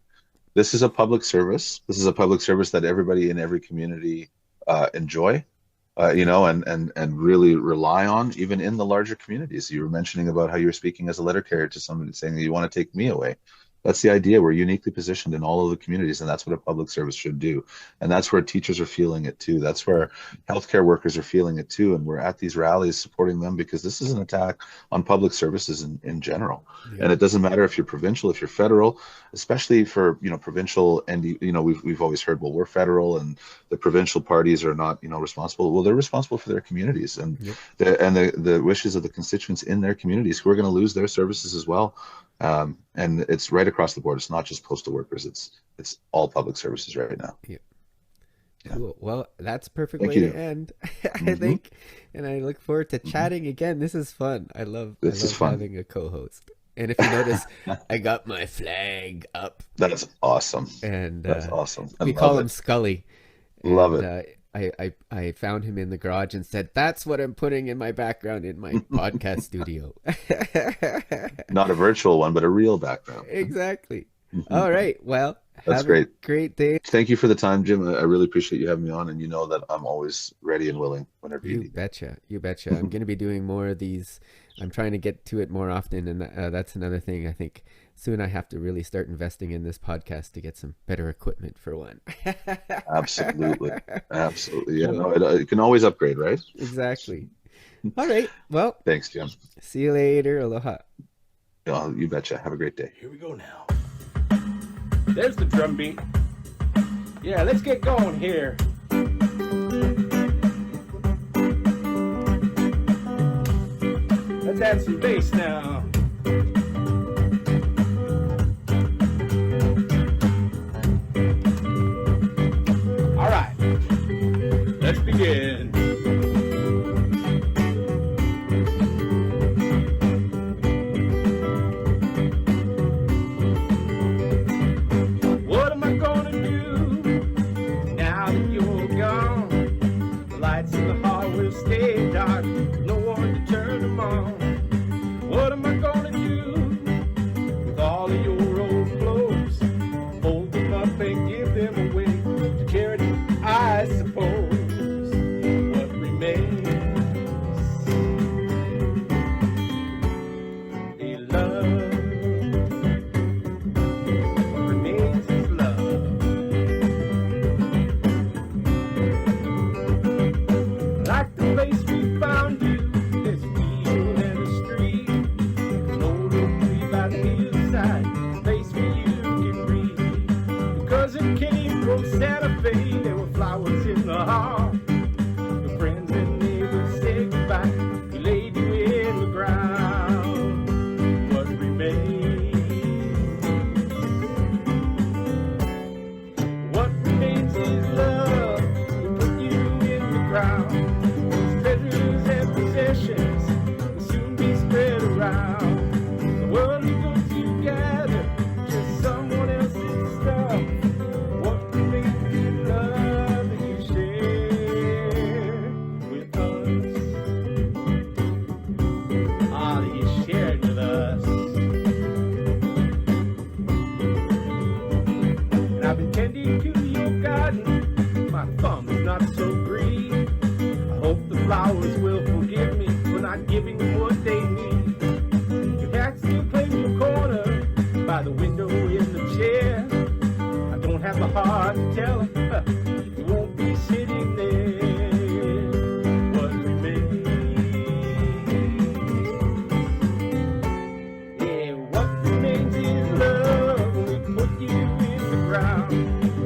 [SPEAKER 9] This is a public service. This is a public service that everybody in every community enjoy, and really rely on, even in the larger communities. You were mentioning about how you're speaking as a letter carrier to somebody saying that you want to take me away. That's the idea. We're uniquely positioned in all of the communities, and that's what a public service should do. And that's where teachers are feeling it too. That's where healthcare workers are feeling it too. And we're at these rallies supporting them because this is an attack on public services in general. Yeah. And it doesn't matter if you're provincial, if you're federal, especially for provincial, and we've always heard, well, we're federal and the provincial parties are not responsible. Well, they're responsible for their communities and the wishes of the constituents in their communities who are going to lose their services as well. And it's right across the board. It's not just postal workers. It's all public services right now.
[SPEAKER 1] Yeah. Cool. Well, that's a perfect way to end. I think, and I look forward to chatting again. This is fun. I love having a co-host. And if you notice, I got my flag up.
[SPEAKER 9] That's awesome.
[SPEAKER 1] And
[SPEAKER 9] that's awesome.
[SPEAKER 1] We call him Scully.
[SPEAKER 9] Love it.
[SPEAKER 1] I found him in the garage and said, that's what I'm putting in my background in my podcast studio.
[SPEAKER 9] Not a virtual one, but a real background.
[SPEAKER 1] Exactly. All right. Well,
[SPEAKER 9] that's great.
[SPEAKER 1] A great day.
[SPEAKER 9] Thank you for the time, Jim. I really appreciate you having me on, and you know that I'm always ready and willing whenever you need.
[SPEAKER 1] You betcha. I'm going to be doing more of these. I'm trying to get to it more often, and that's another thing. I think soon I have to really start investing in this podcast to get some better equipment for one.
[SPEAKER 9] Absolutely. Yeah, no, it can always upgrade, right?
[SPEAKER 1] Exactly. All right. Well,
[SPEAKER 9] thanks, Jim.
[SPEAKER 1] See you later. Aloha.
[SPEAKER 9] Oh, you betcha. Have a great day.
[SPEAKER 5] Here we go now. There's the drum beat. Yeah, let's get going here. Let's add some bass now. All right, let's begin. What am I gonna do now that you're gone? The lights in the hall will stay dark, no one to turn them on. What am I gonna do with all of your old clothes? Fold them up and give them away to charity, I suppose. What remains is love. What remains is love. Like the place we found you, there's a field and a street, an old oak tree by the hillside, a place where you can read. Because it came from Santa Fe, there were flowers in the hall. The friends and neighbors said goodbye, we laid you in the ground. What remains? What remains is love. We put you in the ground. Those treasures and possessions will soon be spread around. The world will go together, just someone else's stuff. What remains is love that you share with us. Ah, that you shared with us. And I've been tending to your garden. My thumb is not so green. I hope the flowers will forgive me for not giving them what they need. Your cat still claims your corner by the window in the chair. I don't have the heart to tell her you won't be sitting there. What remains? Yeah, what remains is love. We put you in the ground.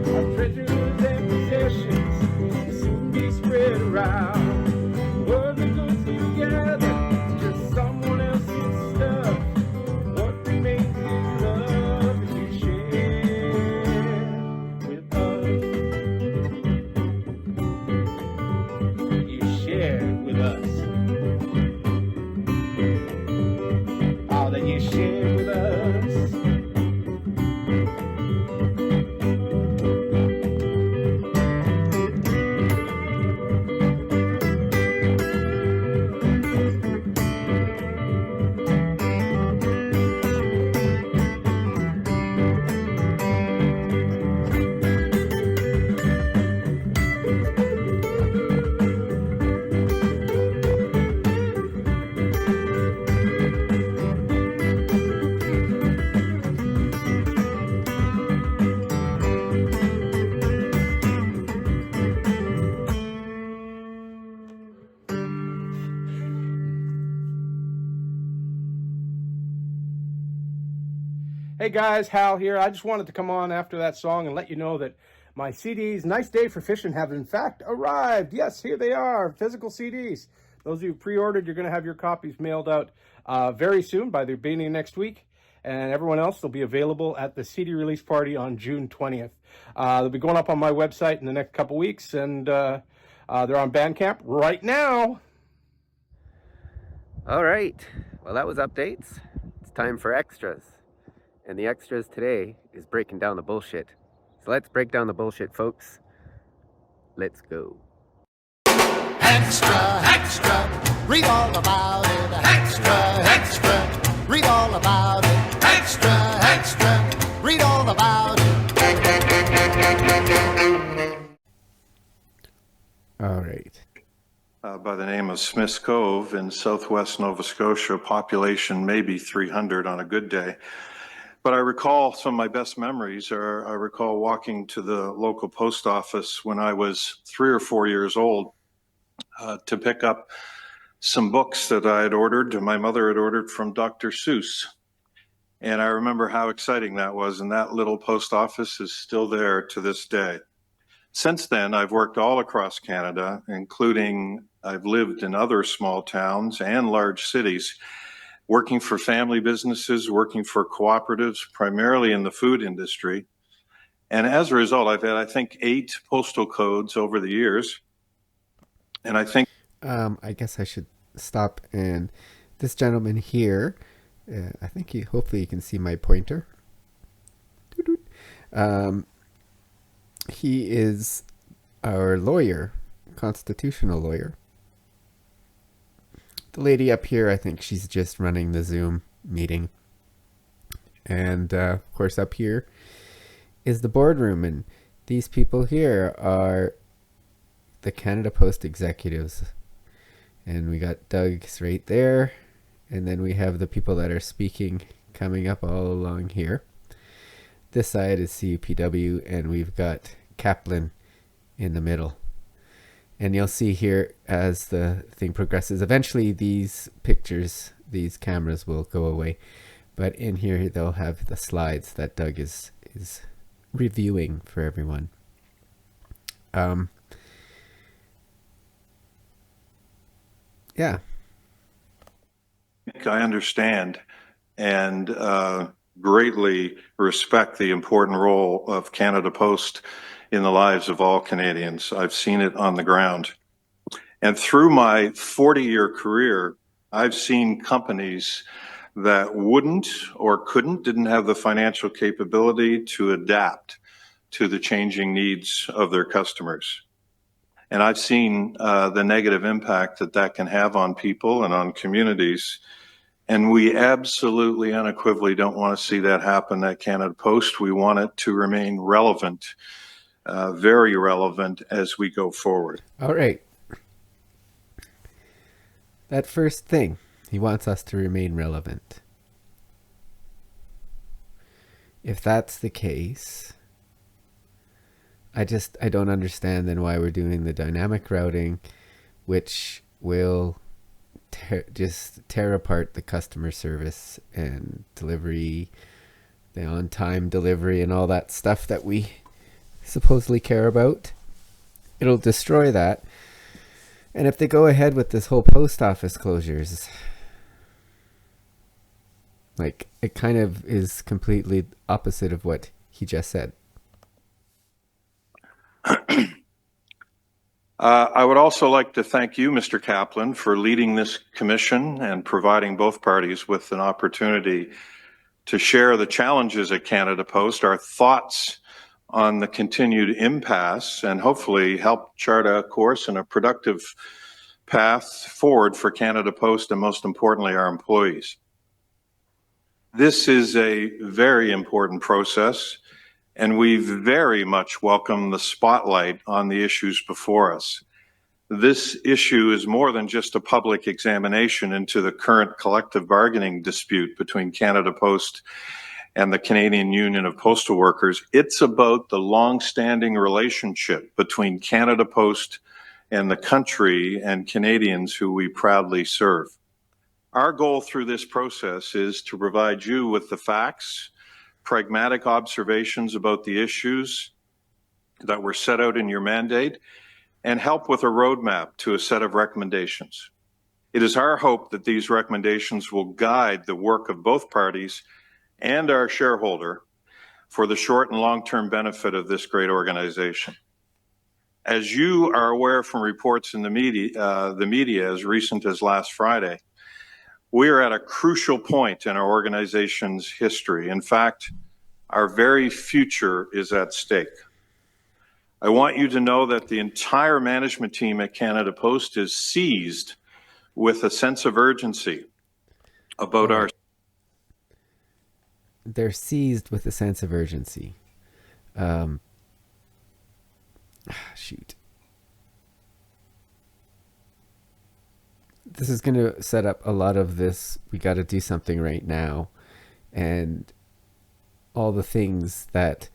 [SPEAKER 5] Our treasures and possessions will soon be spread around. The world will go together, just someone else's stuff. What remains is love that you share with us.
[SPEAKER 17] Hey guys, Hal here. I just wanted to come on after that song and let you know that my CDs, Nice Day for Fishing, have in fact arrived. Yes, here they are, physical CDs. Those of you who pre-ordered, you're going to have your copies mailed out very soon, by the beginning of next week. And everyone else will be available at the CD release party on June 20th. They'll be going up on my website in the next couple weeks, and they're on Bandcamp right now.
[SPEAKER 1] All right. Well, that was updates. It's time for extras. And the extras today is breaking down the bullshit. So let's break down the bullshit, folks. Let's go.
[SPEAKER 18] Extra, extra, read all about it. Extra, extra, read all about it. Extra, extra, read all about it.
[SPEAKER 1] All right.
[SPEAKER 19] By the name of Smith's Cove in southwest Nova Scotia, population maybe 300 on a good day. But I recall some of my best memories are I recall walking to the local post office when I was 3 or 4 years old to pick up some books that I had ordered, my mother had ordered from Dr. Seuss. And I remember how exciting that was, and that little post office is still there to this day. Since then, I've worked all across Canada, including I've lived in other small towns and large cities, working for family businesses, working for cooperatives, primarily in the food industry. And as a result, I've had, I think, 8 postal codes over the years. And I think...
[SPEAKER 1] I guess I should stop. And this gentleman here, I think hopefully you can see my pointer. He is our lawyer, constitutional lawyer. The lady up here, I think she's just running the Zoom meeting. And of course up here is the boardroom, and these people here are the Canada Post executives. And we got Doug's right there, and then we have the people that are speaking coming up all along here. This side is CUPW, and we've got Kaplan in the middle. And you'll see here as the thing progresses, eventually these pictures, these cameras will go away. But in here they'll have the slides that Doug is reviewing for everyone. Yeah.
[SPEAKER 19] I understand and greatly respect the important role of Canada Post in the lives of all Canadians. I've seen it on the ground. And through my 40-year career, I've seen companies that wouldn't or didn't have the financial capability to adapt to the changing needs of their customers. And I've seen the negative impact that can have on people and on communities. And we absolutely unequivocally don't want to see that happen at Canada Post. We want it to remain relevant, very relevant as we go forward.
[SPEAKER 1] All right. That first thing, he wants us to remain relevant. If that's the case, I don't understand then why we're doing the dynamic routing, which will just tear apart the customer service and delivery, the on-time delivery and all that stuff that we supposedly care about. It'll destroy that. And if they go ahead with this whole post office closures, like, it kind of is completely opposite of what he just said.
[SPEAKER 19] I would also like to thank you, Mr. Kaplan, for leading this commission and providing both parties with an opportunity to share the challenges at Canada Post, our thoughts on the continued impasse, and hopefully help chart a course and a productive path forward for Canada Post and, most importantly, our employees. This is a very important process, and we very much welcome the spotlight on the issues before us. This issue is more than just a public examination into the current collective bargaining dispute between Canada Post and the Canadian Union of Postal Workers. It's about the long-standing relationship between Canada Post and the country and Canadians who we proudly serve. Our goal through this process is to provide you with the facts, pragmatic observations about the issues that were set out in your mandate and help with a roadmap to a set of recommendations. It is our hope that these recommendations will guide the work of both parties and our shareholder for the short and long-term benefit of this great organization. As you are aware from reports in the media as recent as last Friday, we are at a crucial point in our organization's history. In fact, our very future is at stake. I want you to know that the entire management team at Canada Post is seized with a sense of urgency about our...
[SPEAKER 1] They're seized with a sense of urgency. Shoot. This is going to set up a lot of this. We got to do something right now. And all the things that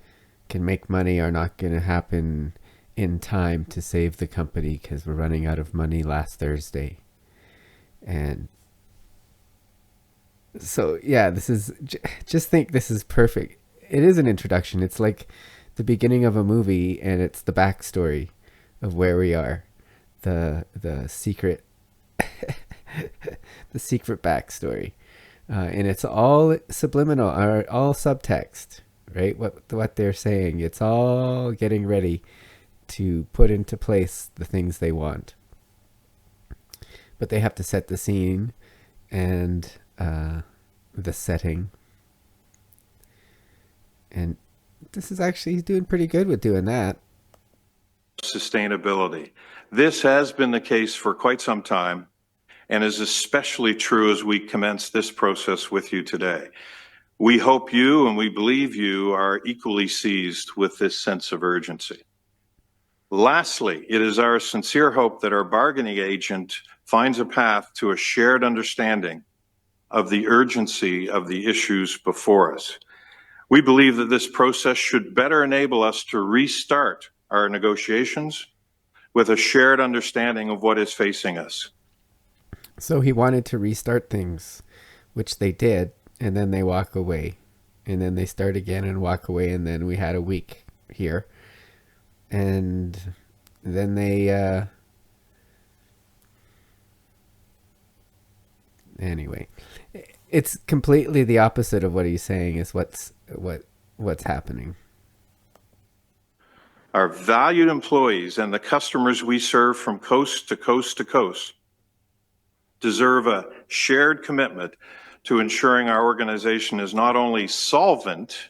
[SPEAKER 1] can make money are not going to happen in time to save the company because we're running out of money last Thursday. And so, yeah, this is, just think this is perfect. It is an introduction. It's like the beginning of a movie, and it's the backstory of where we are, the secret, the secret backstory, and it's all subliminal, or all subtext, right? What they're saying, it's all getting ready to put into place the things they want, but they have to set the scene and the setting, and this is actually, he's doing pretty good with doing that.
[SPEAKER 19] Sustainability. This has been the case for quite some time and is especially true as we commence this process with you today. We hope you and we believe you are equally seized with this sense of urgency. Lastly, it is our sincere hope that our bargaining agent finds a path to a shared understanding of the urgency of the issues before us. We believe that this process should better enable us to restart our negotiations with a shared understanding of what is facing us.
[SPEAKER 1] So he wanted to restart things, which they did, and then they walk away, and then they start again and walk away, and then we had a week here, and then they anyway, it's completely the opposite of what he's saying is what's happening.
[SPEAKER 19] Our valued employees and the customers we serve from coast to coast to coast deserve a shared commitment to ensuring our organization is not only solvent,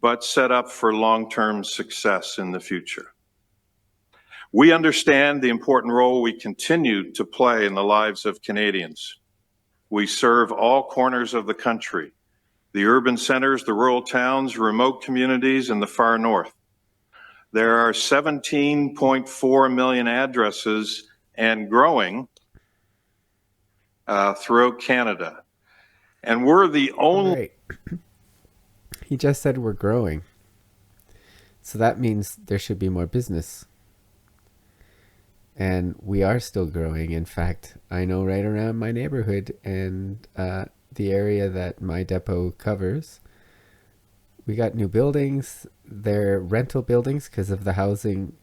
[SPEAKER 19] but set up for long-term success in the future. We understand the important role we continue to play in the lives of Canadians. We serve all corners of the country, the urban centers, the rural towns, remote communities, and the far north. There are 17.4 million addresses and growing throughout Canada. And we're the only...
[SPEAKER 1] Right. He just said we're growing. So that means there should be more business. And we are still growing. In fact, I know right around my neighborhood and the area that my depot covers, we got new buildings. They're rental buildings because of the housing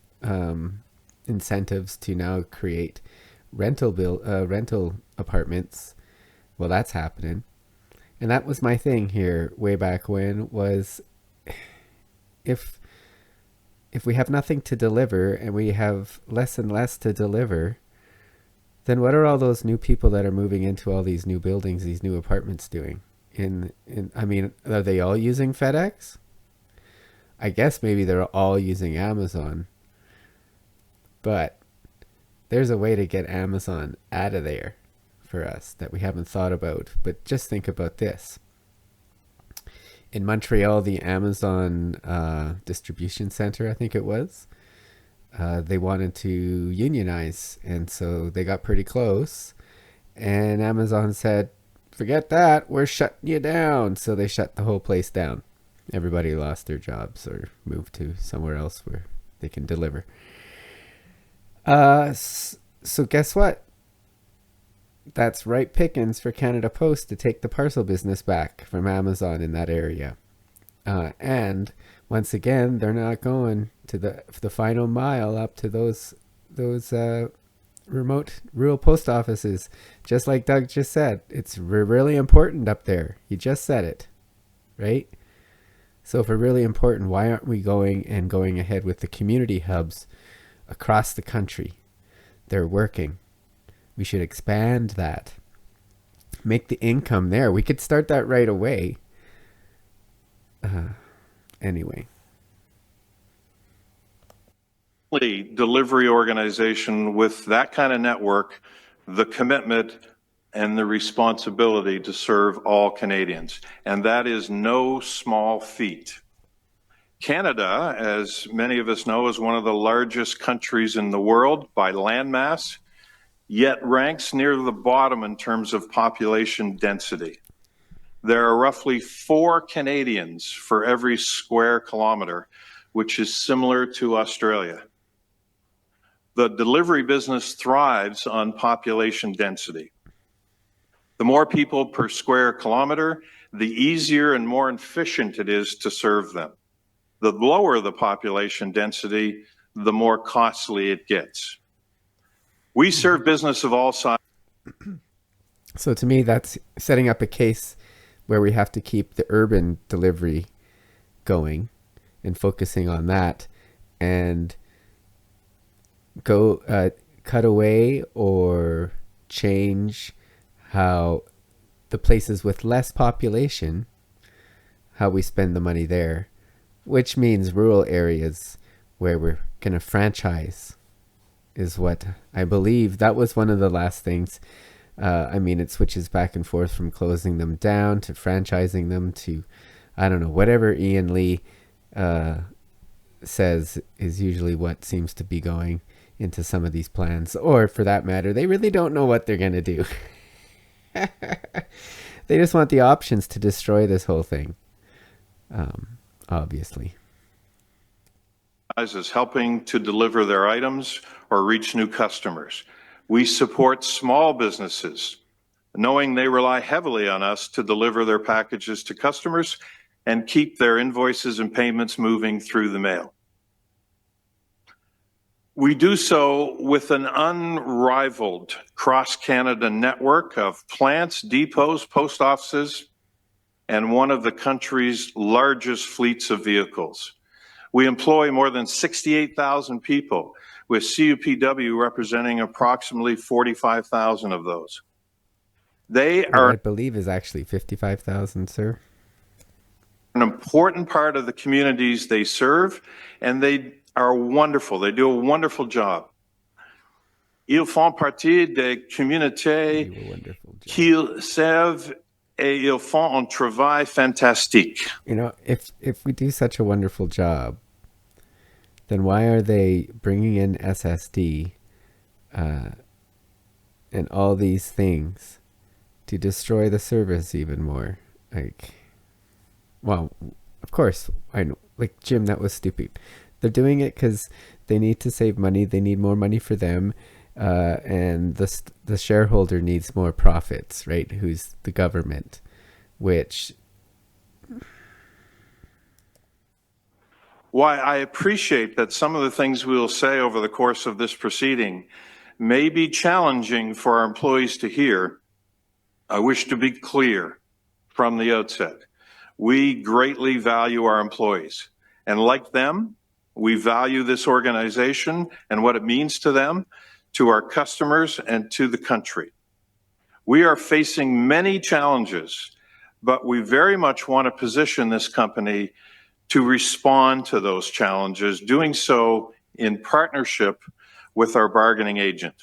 [SPEAKER 1] incentives to now create rental apartments. Well, that's happening. And that was my thing here way back when, was if we have nothing to deliver and we have less and less to deliver, then what are all those new people that are moving into all these new buildings, these new apartments doing? I mean, are they all using FedEx? I guess maybe they're all using Amazon. But there's a way to get Amazon out of there for us that we haven't thought about. But just think about this. In Montreal, the Amazon distribution center, I think it was, they wanted to unionize. And so they got pretty close. And Amazon said, forget that, we're shutting you down. So they shut the whole place down. Everybody lost their jobs or moved to somewhere else where they can deliver. So guess what? That's ripe pickings for Canada Post to take the parcel business back from Amazon in that area. And once again, they're not going to the final mile up to those remote rural post offices. Just like Doug just said, it's really important up there. He just said it, right? So if we're really important, why aren't we going ahead with the community hubs across the country? They're working. We should expand that. Make the income there. We could start that right away. Anyway.
[SPEAKER 19] Delivery organization with that kind of network, the commitment and the responsibility to serve all Canadians. And that is no small feat. Canada, as many of us know, is one of the largest countries in the world by landmass, yet ranks near the bottom in terms of population density. There are roughly 4 Canadians for every square kilometer, which is similar to Australia. The delivery business thrives on population density. The more people per square kilometer, the easier and more efficient it is to serve them. The lower the population density, the more costly it gets. We serve business of all sizes.
[SPEAKER 1] So to me, that's setting up a case where we have to keep the urban delivery going and focusing on that, and go cut away or change how the places with less population, how we spend the money there, which means rural areas where we're going to franchise is what I believe. That was one of the last things. I mean, it switches back and forth from closing them down to franchising them to, I don't know, whatever Ian Lee says is usually what seems to be going into some of these plans. Or for that matter, they really don't know what they're going to do. They just want the options to destroy this whole thing, obviously.
[SPEAKER 19] Is helping to deliver their items or reach new customers. We support small businesses, knowing they rely heavily on us to deliver their packages to customers and keep their invoices and payments moving through the mail. We do so with an unrivaled cross-Canada network of plants, depots, post offices, and one of the country's largest fleets of vehicles. We employ more than 68,000 people, with CUPW representing approximately 45,000 of those. They are,
[SPEAKER 1] I believe, is actually 55,000, sir.
[SPEAKER 19] An important part of the communities they serve, and they are wonderful. They do a wonderful job. Ils font partie des communautés qu'ils servent et ils font un travail fantastique.
[SPEAKER 1] You know, if we do such a wonderful job, then why are they bringing in SSD and all these things to destroy the service even more? Like, well, of course, I know. Like, Jim, that was stupid. They're doing it because they need to save money. They need more money for them. And the shareholder needs more profits, right? Who's the government, which...
[SPEAKER 19] Why I appreciate that some of the things we will say over the course of this proceeding may be challenging for our employees to hear. I wish to be clear from the outset. We greatly value our employees, and like them, we value this organization and what it means to them, to our customers, and to the country. We are facing many challenges, but we very much want to position this company to respond to those challenges, doing so in partnership with our bargaining agent.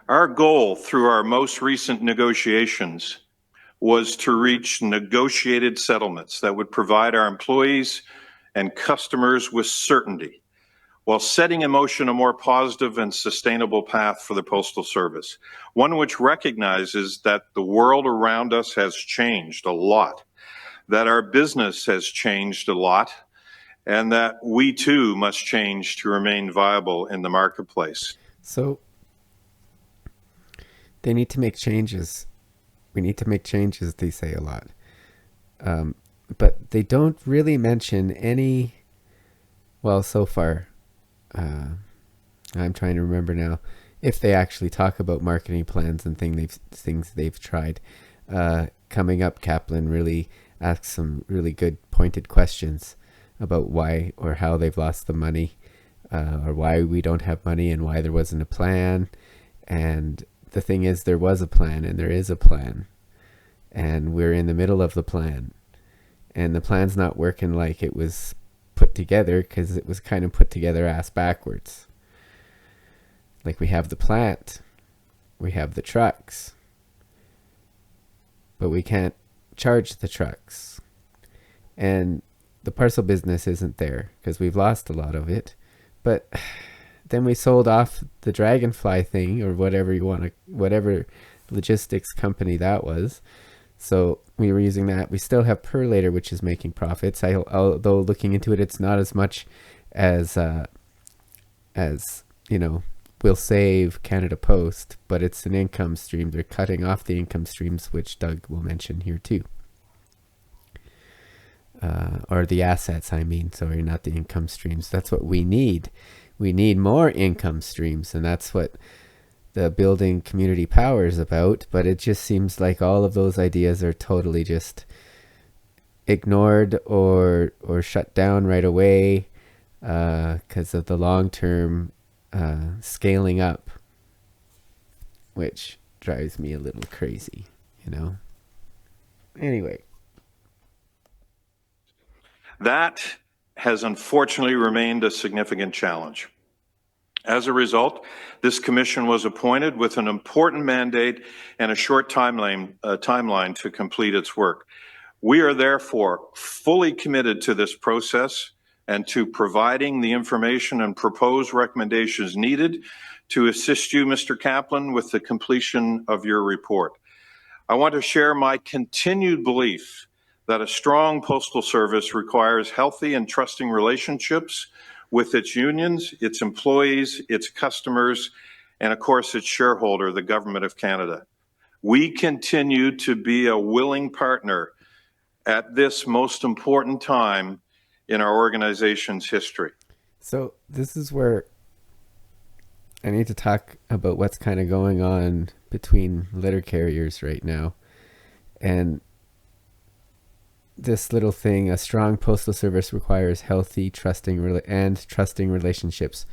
[SPEAKER 19] Our goal through our most recent negotiations was to reach negotiated settlements that would provide our employees and customers with certainty, while setting in motion a more positive and sustainable path for the Postal Service, one which recognizes that the world around us has changed a lot, that our business has changed a lot, and that we too must change to remain viable in the marketplace.
[SPEAKER 1] So they need to make changes We need to make changes, they say a lot. But they don't really mention any, well, so far, I'm trying to remember now, if they actually talk about marketing plans and things they've tried. Coming up, Kaplan really asks some really good pointed questions about why or how they've lost the money, or why we don't have money and why there wasn't a plan. And the thing is, there was a plan and there is a plan. And we're in the middle of the plan. And the plan's not working like it was put together, because it was kind of put together ass backwards. Like, we have the plant, we have the trucks, but we can't charge the trucks. And the parcel business isn't there because we've lost a lot of it. But then we sold off the Dragonfly thing, or whatever logistics company that was. So we were using that. We still have Perlator, which is making profits. Although looking into it, it's not as much as will save Canada Post, but it's an income stream. They're cutting off the income streams, which Doug will mention here too. Or the assets, sorry, not the income streams. That's what we need. We need more income streams, and that's what the building community power is about. But it just seems like all of those ideas are totally just ignored or shut down right away because of the long-term scaling up, which drives me a little crazy, Anyway.
[SPEAKER 19] That has unfortunately remained a significant challenge. As a result, this commission was appointed with an important mandate and a short timeline to complete its work. We are therefore fully committed to this process and to providing the information and proposed recommendations needed to assist you, Mr. Kaplan, with the completion of your report. I want to share my continued belief that a strong postal service requires healthy and trusting relationships with its unions, its employees, its customers, and of course its shareholder, the Government of Canada. We continue to be a willing partner at this most important time in our organization's history.
[SPEAKER 1] So this is where I need to talk about what's kind of going on between letter carriers right now. And this little thing, a strong postal service requires healthy, trusting relationships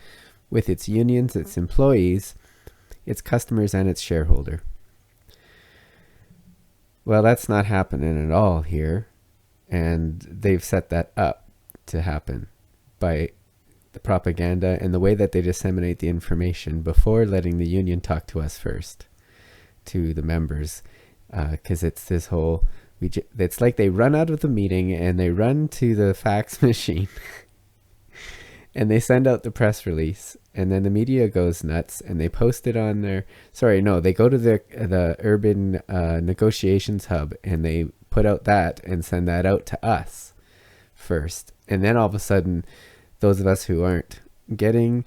[SPEAKER 1] with its unions, its employees, its customers, and its shareholder. Well, that's not happening at all here. And they've set that up to happen by the propaganda and the way that they disseminate the information before letting the union talk to us first, to the members. Because it's this whole... it's like they run out of the meeting and they run to the fax machine and they send out the press release, and then the media goes nuts and they post it on their, they go to the urban negotiations hub and they put out that and send that out to us first. And then all of a sudden, those of us who aren't getting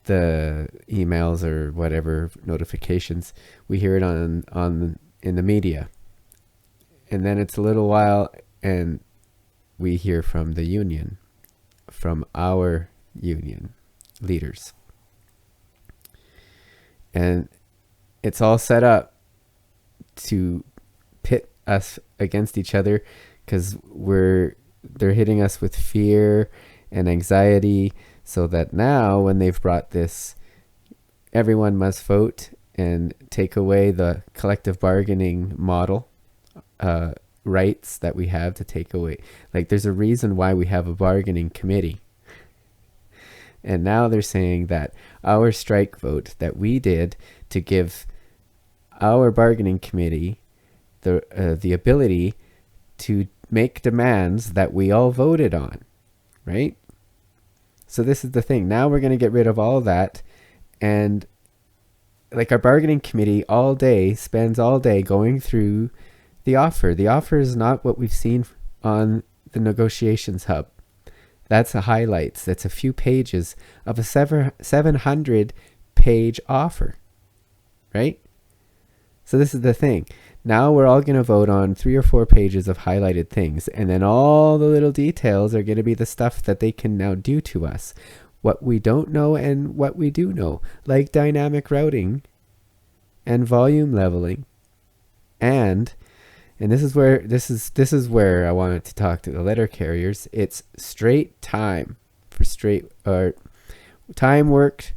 [SPEAKER 1] the emails or whatever notifications, we hear it in the media. And then it's a little while and we hear from the union, from our union leaders. And it's all set up to pit us against each other because they're hitting us with fear and anxiety, so that now when they've brought this, everyone must vote and take away the collective bargaining model, rights that we have to take away. Like, there's a reason why we have a bargaining committee. And now they're saying that our strike vote that we did to give our bargaining committee the ability to make demands that we all voted on, right? So this is the thing. Now we're going to get rid of all that. And like, our bargaining committee spends all day going through the offer. The offer is not what we've seen on the negotiations hub. That's the highlights. That's a few pages of a 700-page offer, right? So this is the thing. Now we're all going to vote on 3 or 4 pages of highlighted things, and then all the little details are going to be the stuff that they can now do to us. What we don't know and what we do know, like dynamic routing and volume leveling. And this is where I wanted to talk to the letter carriers. It's straight time for time worked,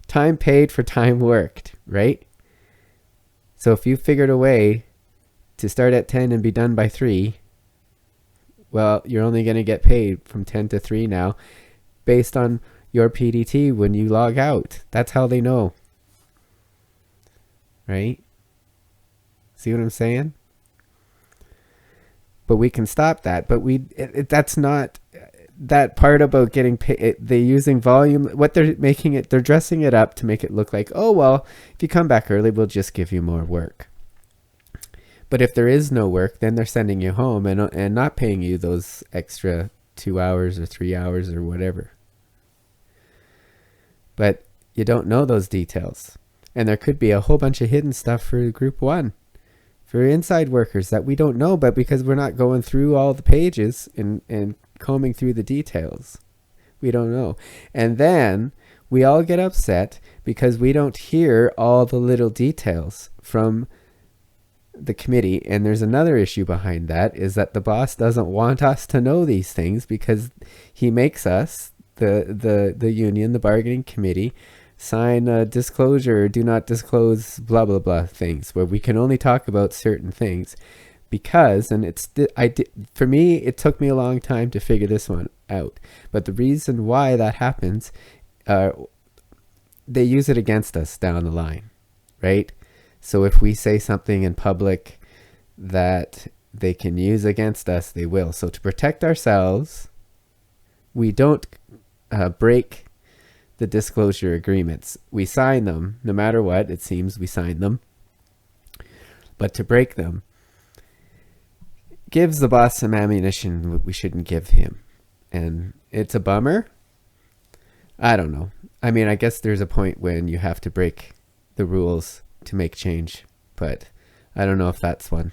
[SPEAKER 1] time paid for time worked, right? So if you figured a way to start at 10 and be done by 3, well, you're only going to get paid from 10 to 3 now based on your PDT when you log out. That's how they know. Right? See what I'm saying? But we can stop that. But that's not that part about getting paid. They're using volume. What they're making it, they're dressing it up to make it look like, oh, well, if you come back early, we'll just give you more work. But if there is no work, then they're sending you home and not paying you those extra 2 hours or 3 hours or whatever. But you don't know those details. And there could be a whole bunch of hidden stuff for Group 1, for inside workers that we don't know, but because we're not going through all the pages and combing through the details, we don't know. And then we all get upset because we don't hear all the little details from the committee. And there's another issue behind that, is that the boss doesn't want us to know these things because he makes us, the union, the bargaining committee, sign a disclosure, do not disclose, blah, blah, blah things where we can only talk about certain things because, and for me, it took me a long time to figure this one out. But the reason why that happens, they use it against us down the line, right? So if we say something in public that they can use against us, they will. So to protect ourselves, we don't break the disclosure agreements. We sign them no matter what. It seems we sign them. But to break them gives the boss some ammunition we shouldn't give him. And it's a bummer. I don't know. I mean, I guess there's a point when you have to break the rules to make change, but I don't know if that's one.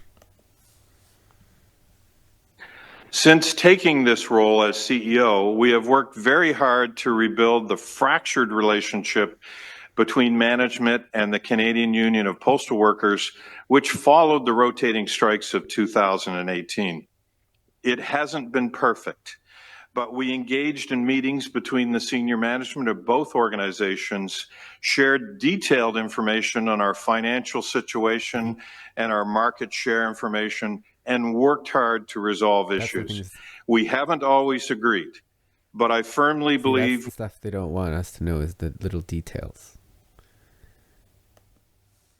[SPEAKER 19] Since taking this role as CEO, we have worked very hard to rebuild the fractured relationship between management and the Canadian Union of Postal Workers, which followed the rotating strikes of 2018. It hasn't been perfect, but we engaged in meetings between the senior management of both organizations, shared detailed information on our financial situation and our market share information, and worked hard to resolve issues. We haven't always agreed, but I firmly believe...
[SPEAKER 1] That's the stuff they don't want us to know, is the little details.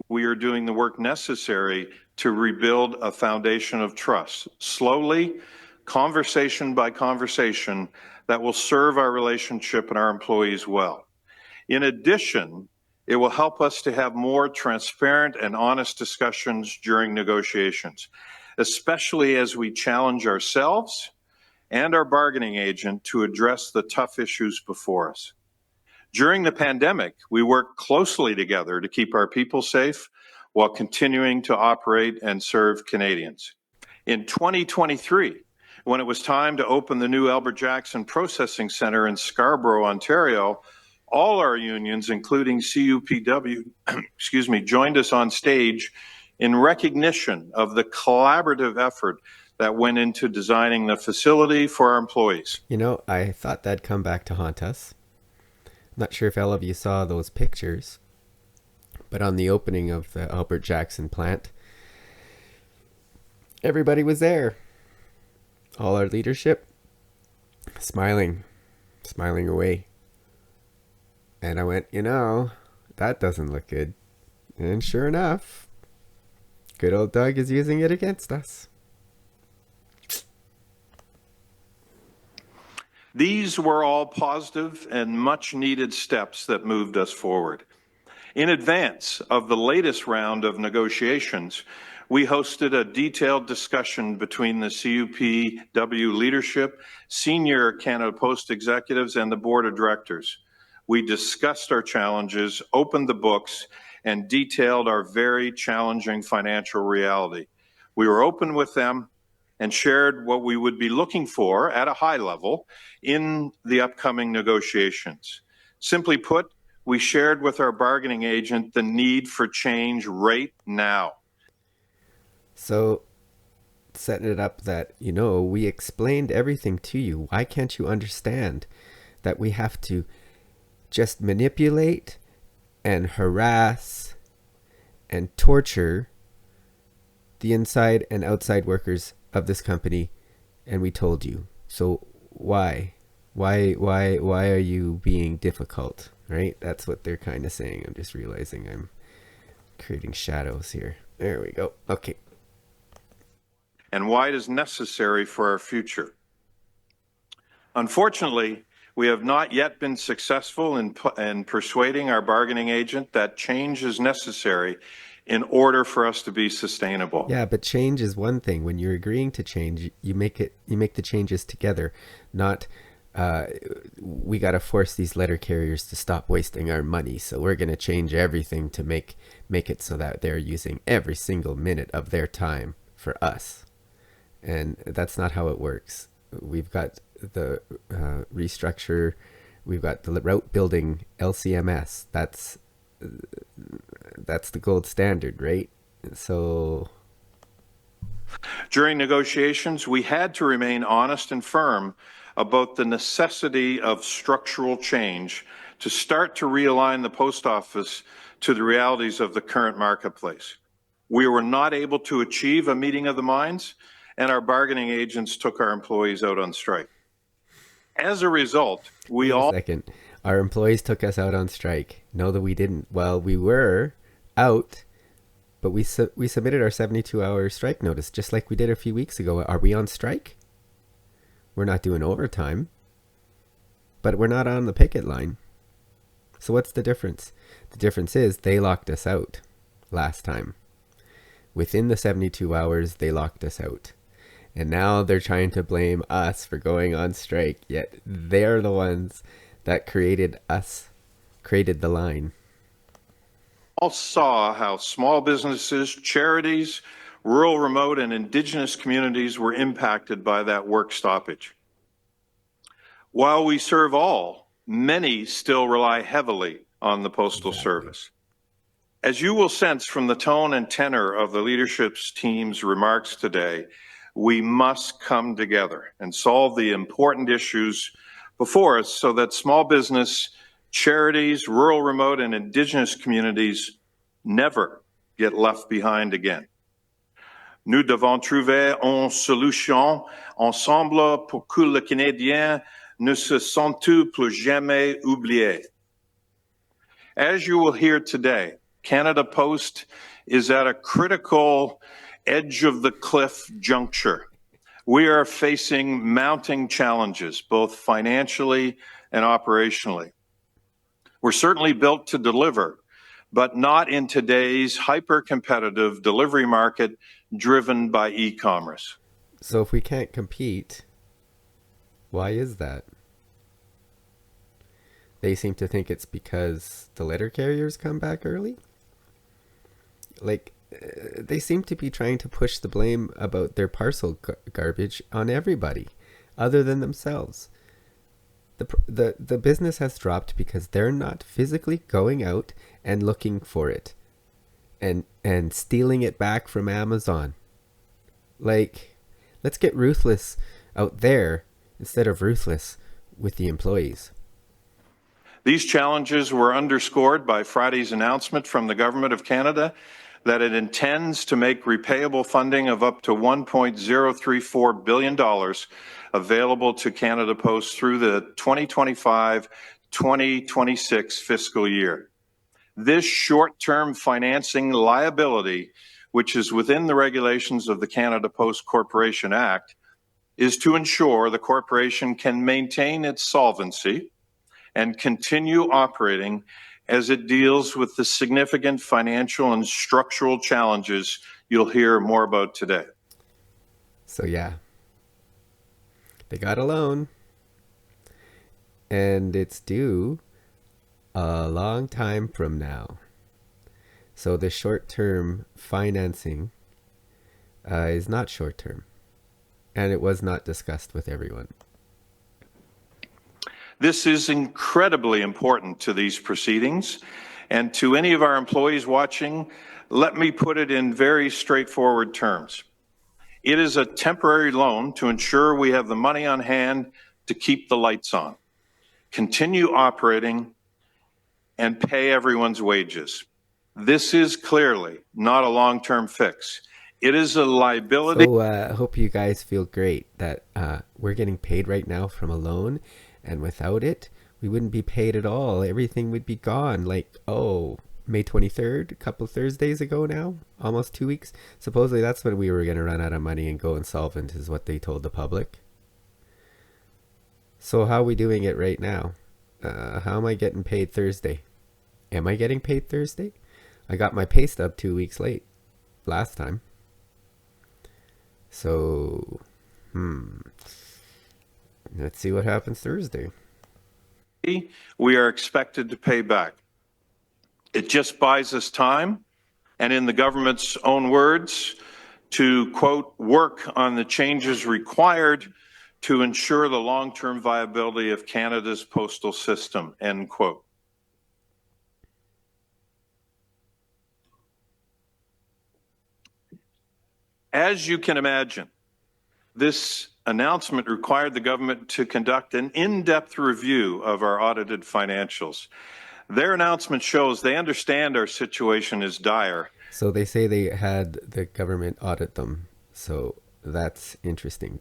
[SPEAKER 19] We are doing the work necessary to rebuild a foundation of trust, slowly, conversation by conversation, that will serve our relationship and our employees well. In addition, it will help us to have more transparent and honest discussions during negotiations, especially as we challenge ourselves and our bargaining agent to address the tough issues before us. During the pandemic, we worked closely together to keep our people safe while continuing to operate and serve Canadians. In 2023, when it was time to open the new Albert Jackson Processing Centre in Scarborough, Ontario, all our unions, including CUPW, joined us on stage in recognition of the collaborative effort that went into designing the facility for our employees.
[SPEAKER 1] You know, I thought that'd come back to haunt us. Not sure if all of you saw those pictures, but on the opening of the Albert Jackson plant, everybody was there. All our leadership, smiling away. And I went, you know, that doesn't look good. And sure enough, good old Doug is using it against us.
[SPEAKER 19] These were all positive and much needed steps that moved us forward. In advance of the latest round of negotiations, we hosted a detailed discussion between the CUPW leadership, senior Canada Post executives, and the board of directors. We discussed our challenges, opened the books, and detailed our very challenging financial reality. We were open with them and shared what we would be looking for at a high level in the upcoming negotiations. Simply put, we shared with our bargaining agent the need for change right now.
[SPEAKER 1] So, setting it up that, we explained everything to you. Why can't you understand that we have to just manipulate and harass and torture the inside and outside workers of this company? And we told you. So why are you being difficult? Right? That's what they're kind of saying. I'm just realizing I'm creating shadows here. There we go. Okay.
[SPEAKER 19] And why it is necessary for our future. Unfortunately, we have not yet been successful in persuading our bargaining agent that change is necessary in order for us to be sustainable.
[SPEAKER 1] Yeah, but change is one thing. When you're agreeing to change, you make the changes together, not we got to force these letter carriers to stop wasting our money. So we're going to change everything to make it so that they're using every single minute of their time for us. And that's not how it works. We've got the restructure. We've got the route building LCMS. That's the gold standard, right? So
[SPEAKER 19] during negotiations, we had to remain honest and firm about the necessity of structural change to start to realign the post office to the realities of the current marketplace. We were not able to achieve a meeting of the minds, and our bargaining agents took our employees out on strike. As a result,
[SPEAKER 1] our employees took us out on strike. No, that we didn't. Well, we were out, but we submitted our 72-hour strike notice just like we did a few weeks ago. Are we on strike? We're not doing overtime, but we're not on the picket line. So what's the difference? The difference is they locked us out last time. Within the 72 hours, they locked us out. And now they're trying to blame us for going on strike, yet they're the ones that created the line.
[SPEAKER 19] All saw how small businesses, charities, rural, remote, and Indigenous communities were impacted by that work stoppage. While we serve all, many still rely heavily on the Postal Service. As you will sense from the tone and tenor of the leadership team's remarks today, we must come together and solve the important issues before us so that small business, charities, rural, remote, and Indigenous communities never get left behind again. Nous devons trouver une solution ensemble pour que les Canadiens ne se sentent plus jamais oubliés. As you will hear today, Canada Post is at a critical edge of the cliff juncture. We are facing mounting challenges, both financially and operationally. We're certainly built to deliver, but not in today's hyper-competitive delivery market driven by e-commerce.
[SPEAKER 1] So if we can't compete, why is that? They seem to think it's because the letter carriers come back early. They seem to be trying to push the blame about their parcel garbage on everybody other than themselves. The business has dropped because they're not physically going out and looking for it and stealing it back from Amazon. Let's get ruthless out there instead of ruthless with the employees.
[SPEAKER 19] These challenges were underscored by Friday's announcement from the Government of Canada that it intends to make repayable funding of up to $1.034 billion available to Canada Post through the 2025-2026 fiscal year. This short-term financing liability, which is within the regulations of the Canada Post Corporation Act, is to ensure the corporation can maintain its solvency and continue operating as it deals with the significant financial and structural challenges you'll hear more about today.
[SPEAKER 1] So yeah, they got a loan, and it's due a long time from now. So the short-term financing is not short-term, and it was not discussed with everyone.
[SPEAKER 19] This is incredibly important to these proceedings, and to any of our employees watching, let me put it in very straightforward terms. It is a temporary loan to ensure we have the money on hand to keep the lights on, continue operating, and pay everyone's wages. This is clearly not a long-term fix. It is a liability.
[SPEAKER 1] So I hope you guys feel great that we're getting paid right now from a loan, and without it, we wouldn't be paid at all. Everything would be gone. Like, oh, May 23rd, a couple Thursdays ago now, almost 2 weeks. Supposedly that's when we were going to run out of money and go insolvent, is what they told the public. So how are we doing it right now? How am I getting paid Thursday? Am I getting paid Thursday? I got my pay stub 2 weeks late last time. So, let's see what happens Thursday.
[SPEAKER 19] We are expected to pay back. It just buys us time, and in the government's own words, to, quote, work on the changes required to ensure the long-term viability of Canada's postal system, end quote. As you can imagine, this announcement required the government to conduct an in-depth review of our audited financials. Their announcement shows they understand our situation is dire.
[SPEAKER 1] So they say they had the government audit them. So that's interesting.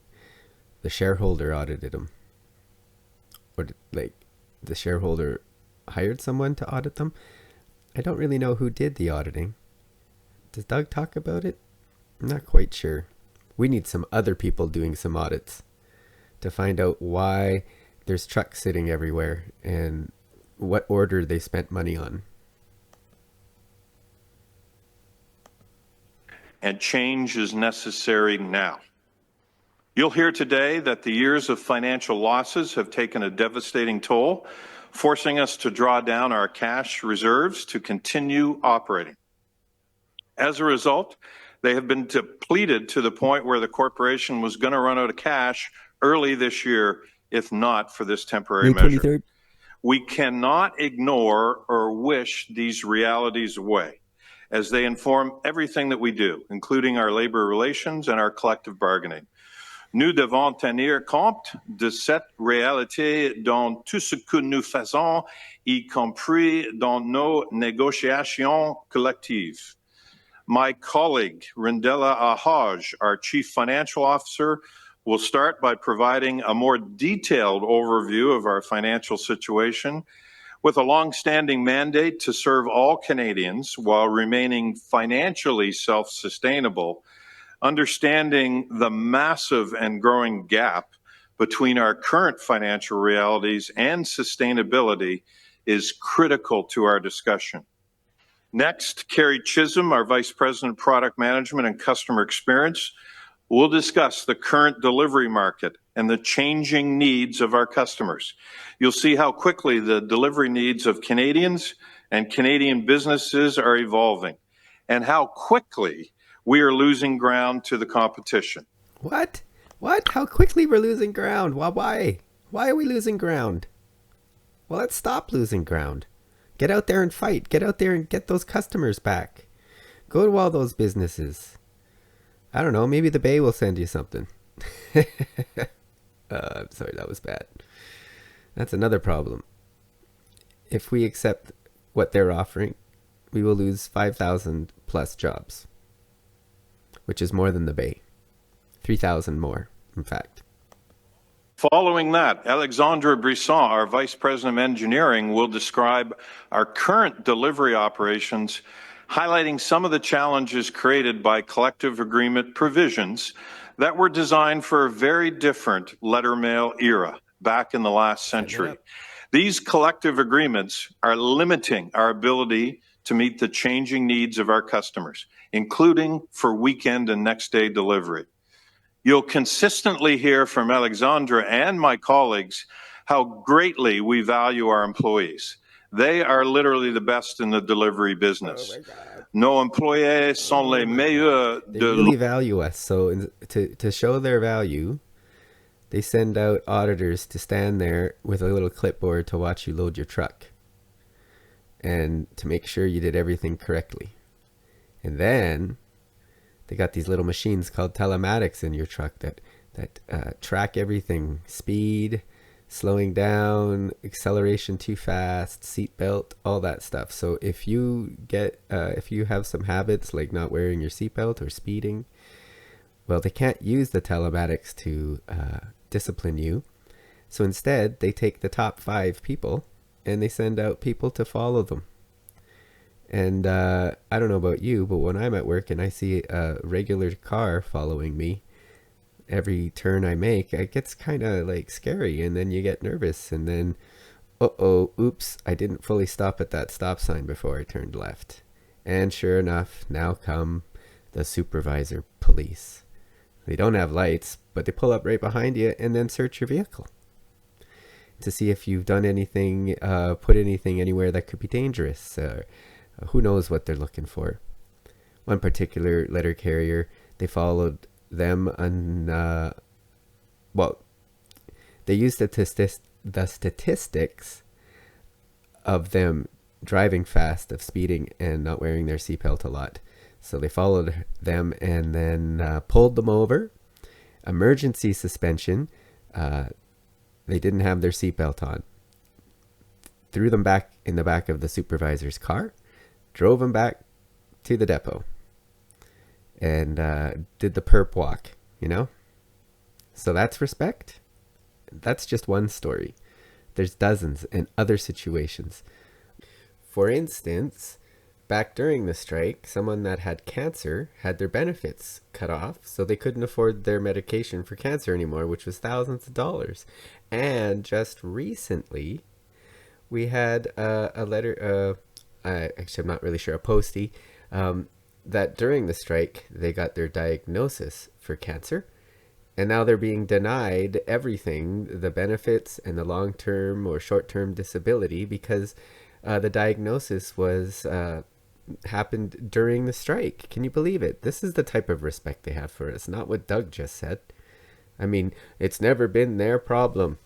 [SPEAKER 1] The shareholder audited them. Or like the shareholder hired someone to audit them. I don't really know who did the auditing. Does Doug talk about it? I'm not quite sure. We need some other people doing some audits to find out why there's trucks sitting everywhere and what order they spent money on.
[SPEAKER 19] And change is necessary now. You'll hear today that the years of financial losses have taken a devastating toll, forcing us to draw down our cash reserves to continue operating. As a result, they have been depleted to the point where the corporation was going to run out of cash early this year, if not for this temporary
[SPEAKER 1] May
[SPEAKER 19] measure.
[SPEAKER 1] 23rd.
[SPEAKER 19] We cannot ignore or wish these realities away, as they inform everything that we do, including our labor relations and our collective bargaining. Nous devons tenir compte de cette réalité dans tout ce que nous faisons, y compris dans nos négociations collectives. My colleague, Rindela Ahaj, our Chief Financial Officer, will start by providing a more detailed overview of our financial situation, with a long-standing mandate to serve all Canadians while remaining financially self-sustainable. Understanding the massive and growing gap between our current financial realities and sustainability is critical to our discussion. Next, Carrie Chisholm, our Vice President of Product Management and Customer Experience, will discuss the current delivery market and the changing needs of our customers. You'll see how quickly the delivery needs of Canadians and Canadian businesses are evolving, and how quickly we are losing ground to the competition.
[SPEAKER 1] What? What? How quickly we're losing ground? Why? Why are we losing ground? Well, let's stop losing ground. Get out there and fight. Get out there and get those customers back. Go to all those businesses. I don't know, maybe the Bay will send you something. I'm sorry, that was bad. That's another problem. If we accept what they're offering, we will lose 5,000 plus jobs, which is more than the Bay. 3,000 more, in fact.
[SPEAKER 19] Following that, Alexandra Brisson, our Vice President of Engineering, will describe our current delivery operations, highlighting some of the challenges created by collective agreement provisions that were designed for a very different letter mail era back in the last century. These collective agreements are limiting our ability to meet the changing needs of our customers, including for weekend and next day delivery. You'll consistently hear from Alexandra and my colleagues how greatly we value our employees. They are literally the best in the delivery business. Nos employés sont les meilleurs
[SPEAKER 1] They
[SPEAKER 19] de
[SPEAKER 1] really value us. So to show their value, they send out auditors to stand there with a little clipboard to watch you load your truck and to make sure you did everything correctly. And then they got these little machines called telematics in your truck that track everything: speed, slowing down, acceleration too fast, seat belt, all that stuff. So if you have some habits like not wearing your seatbelt or speeding, well, they can't use the telematics to discipline you. So instead, they take the top 5 people and they send out people to follow them. And I don't know about you, but when I'm at work and I see a regular car following me every turn I make, it gets kind of like scary, and then you get nervous, and then oops, I didn't fully stop at that stop sign before I turned left. And sure enough, now come the supervisor police. They don't have lights, but they pull up right behind you and then search your vehicle to see if you've done anything, put anything anywhere that could be dangerous. Who knows what they're looking for. One particular letter carrier, they followed them on, they used the statistics of them driving fast, of speeding and not wearing their seatbelt a lot. So they followed them and then pulled them over. Emergency suspension. They didn't have their seatbelt on. Threw them back in the back of the supervisor's car. Drove them back to the depot. And did the perp walk, you know? So that's respect. That's just one story. There's dozens and other situations. For instance, back during the strike, someone that had cancer had their benefits cut off, so they couldn't afford their medication for cancer anymore, which was thousands of dollars. And just recently, we had a letter, actually I'm not really sure, a postie, that during the strike, they got their diagnosis for cancer. And now they're being denied everything, the benefits and the long-term or short-term disability, because the diagnosis was happened during the strike. Can you believe it? This is the type of respect they have for us, not what Doug just said. I mean, it's never been their problem,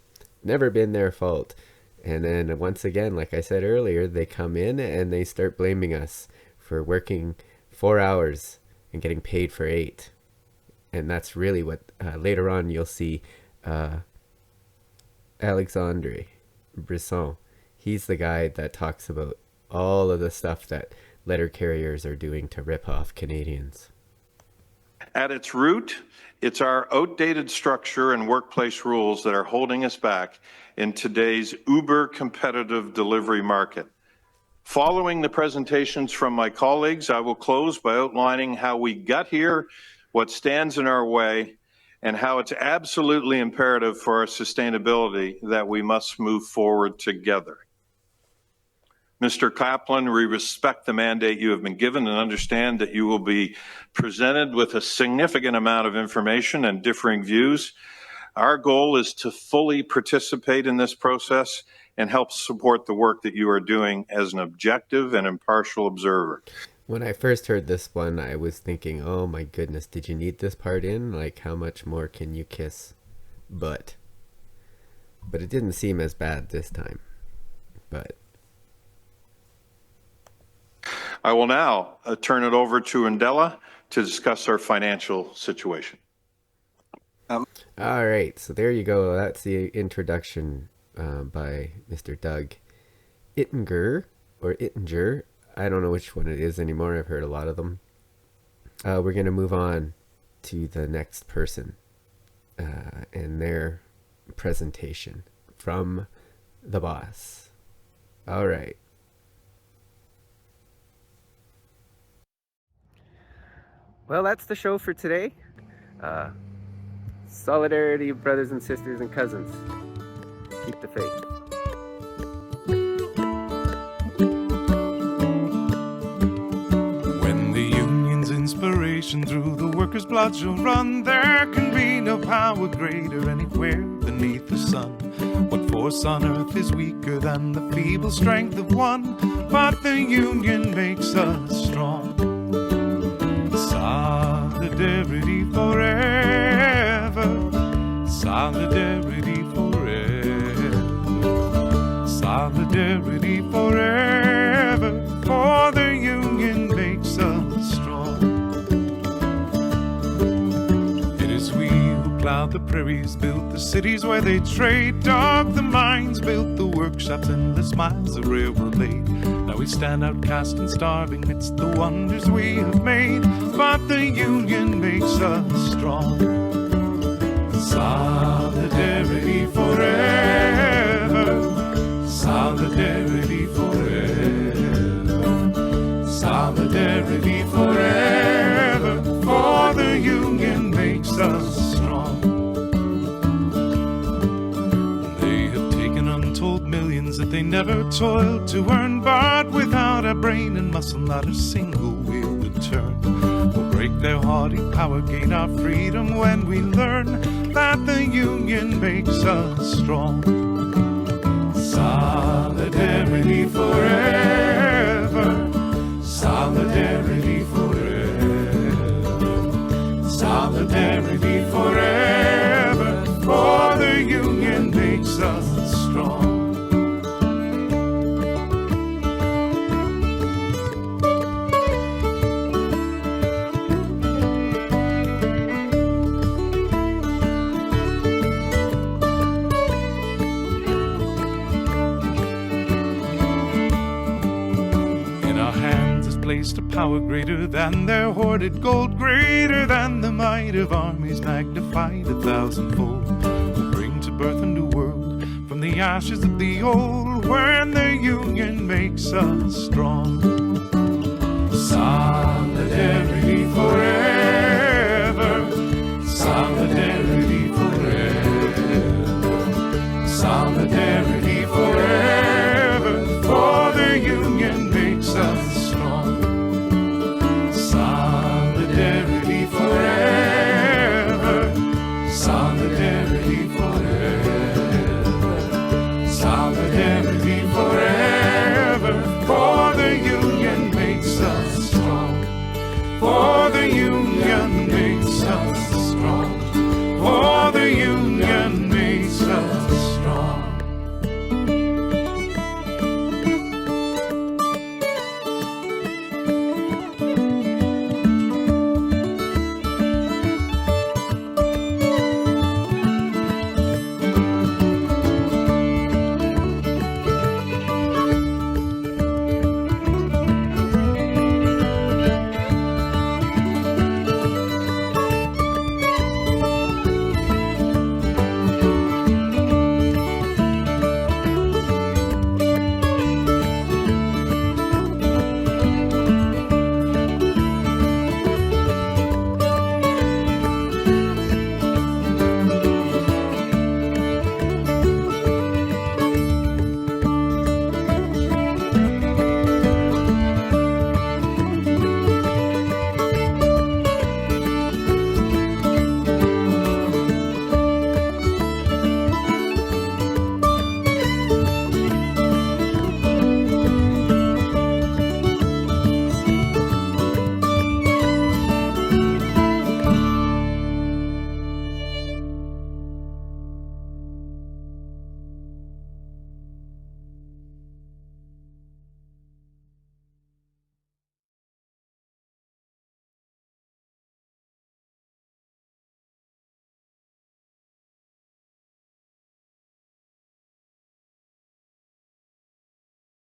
[SPEAKER 1] never been their fault. And then once again, like I said earlier, they come in and they start blaming us for working 4 hours and getting paid for 8. And that's really what later on you'll see Alexandre Brisson. He's the guy that talks about all of the stuff that letter carriers are doing to rip off Canadians.
[SPEAKER 19] At its root, it's our outdated structure and workplace rules that are holding us back in today's uber competitive delivery market. Following the presentations from my colleagues, I will close by outlining how we got here, what stands in our way, and how it's absolutely imperative for our sustainability that we must move forward together. Mr. Kaplan, we respect the mandate you have been given and understand that you will be presented with a significant amount of information and differing views. Our goal is to fully participate in this process and help support the work that you are doing as an objective and impartial observer.
[SPEAKER 1] When I first heard this one, I was thinking, oh my goodness, did you need this part in? Like, how much more can you kiss butt? But it didn't seem as bad this time. But
[SPEAKER 19] I will now turn it over to Ndela to discuss our financial situation.
[SPEAKER 1] All right, so there you go. That's the introduction by Mr. Doug Ittinger, or Ittinger. I don't know which one it is anymore. I've heard a lot of them. We're going to move on to the next person and their presentation from the boss. All right. Well, that's the show for today. Solidarity, brothers and sisters and cousins. Keep the faith.
[SPEAKER 20] When the union's inspiration through the workers' workers' blood shall run. There can be no power greater anywhere beneath the sun. What force on earth is weaker than the feeble strength of one? But the union makes us strong. Solidarity forever. Solidarity forever. Solidarity forever. For the union makes us strong. It is we who plowed the prairies, built the cities where they trade, dug the mines, built the workshops, endless miles of railroad laid. Now we stand outcast and starving amidst the wonders we have made, but the union makes us strong. Solidarity forever. Solidarity forever. Solidarity forever. For the union makes us strong. They have taken untold millions that they never toiled to earn, but without a brain and muscle not a single wheel would turn. We'll break their haughty power, gain our freedom when we learn that the union makes us strong. Solidarity forever. Solidarity forever. Solidarity forever. For the union makes us strong. Placed a power greater than their hoarded gold, greater than the might of armies magnified 1,000-fold. We'll bring to birth a new world from the ashes of the old, when the union makes us strong. Solidarity forever.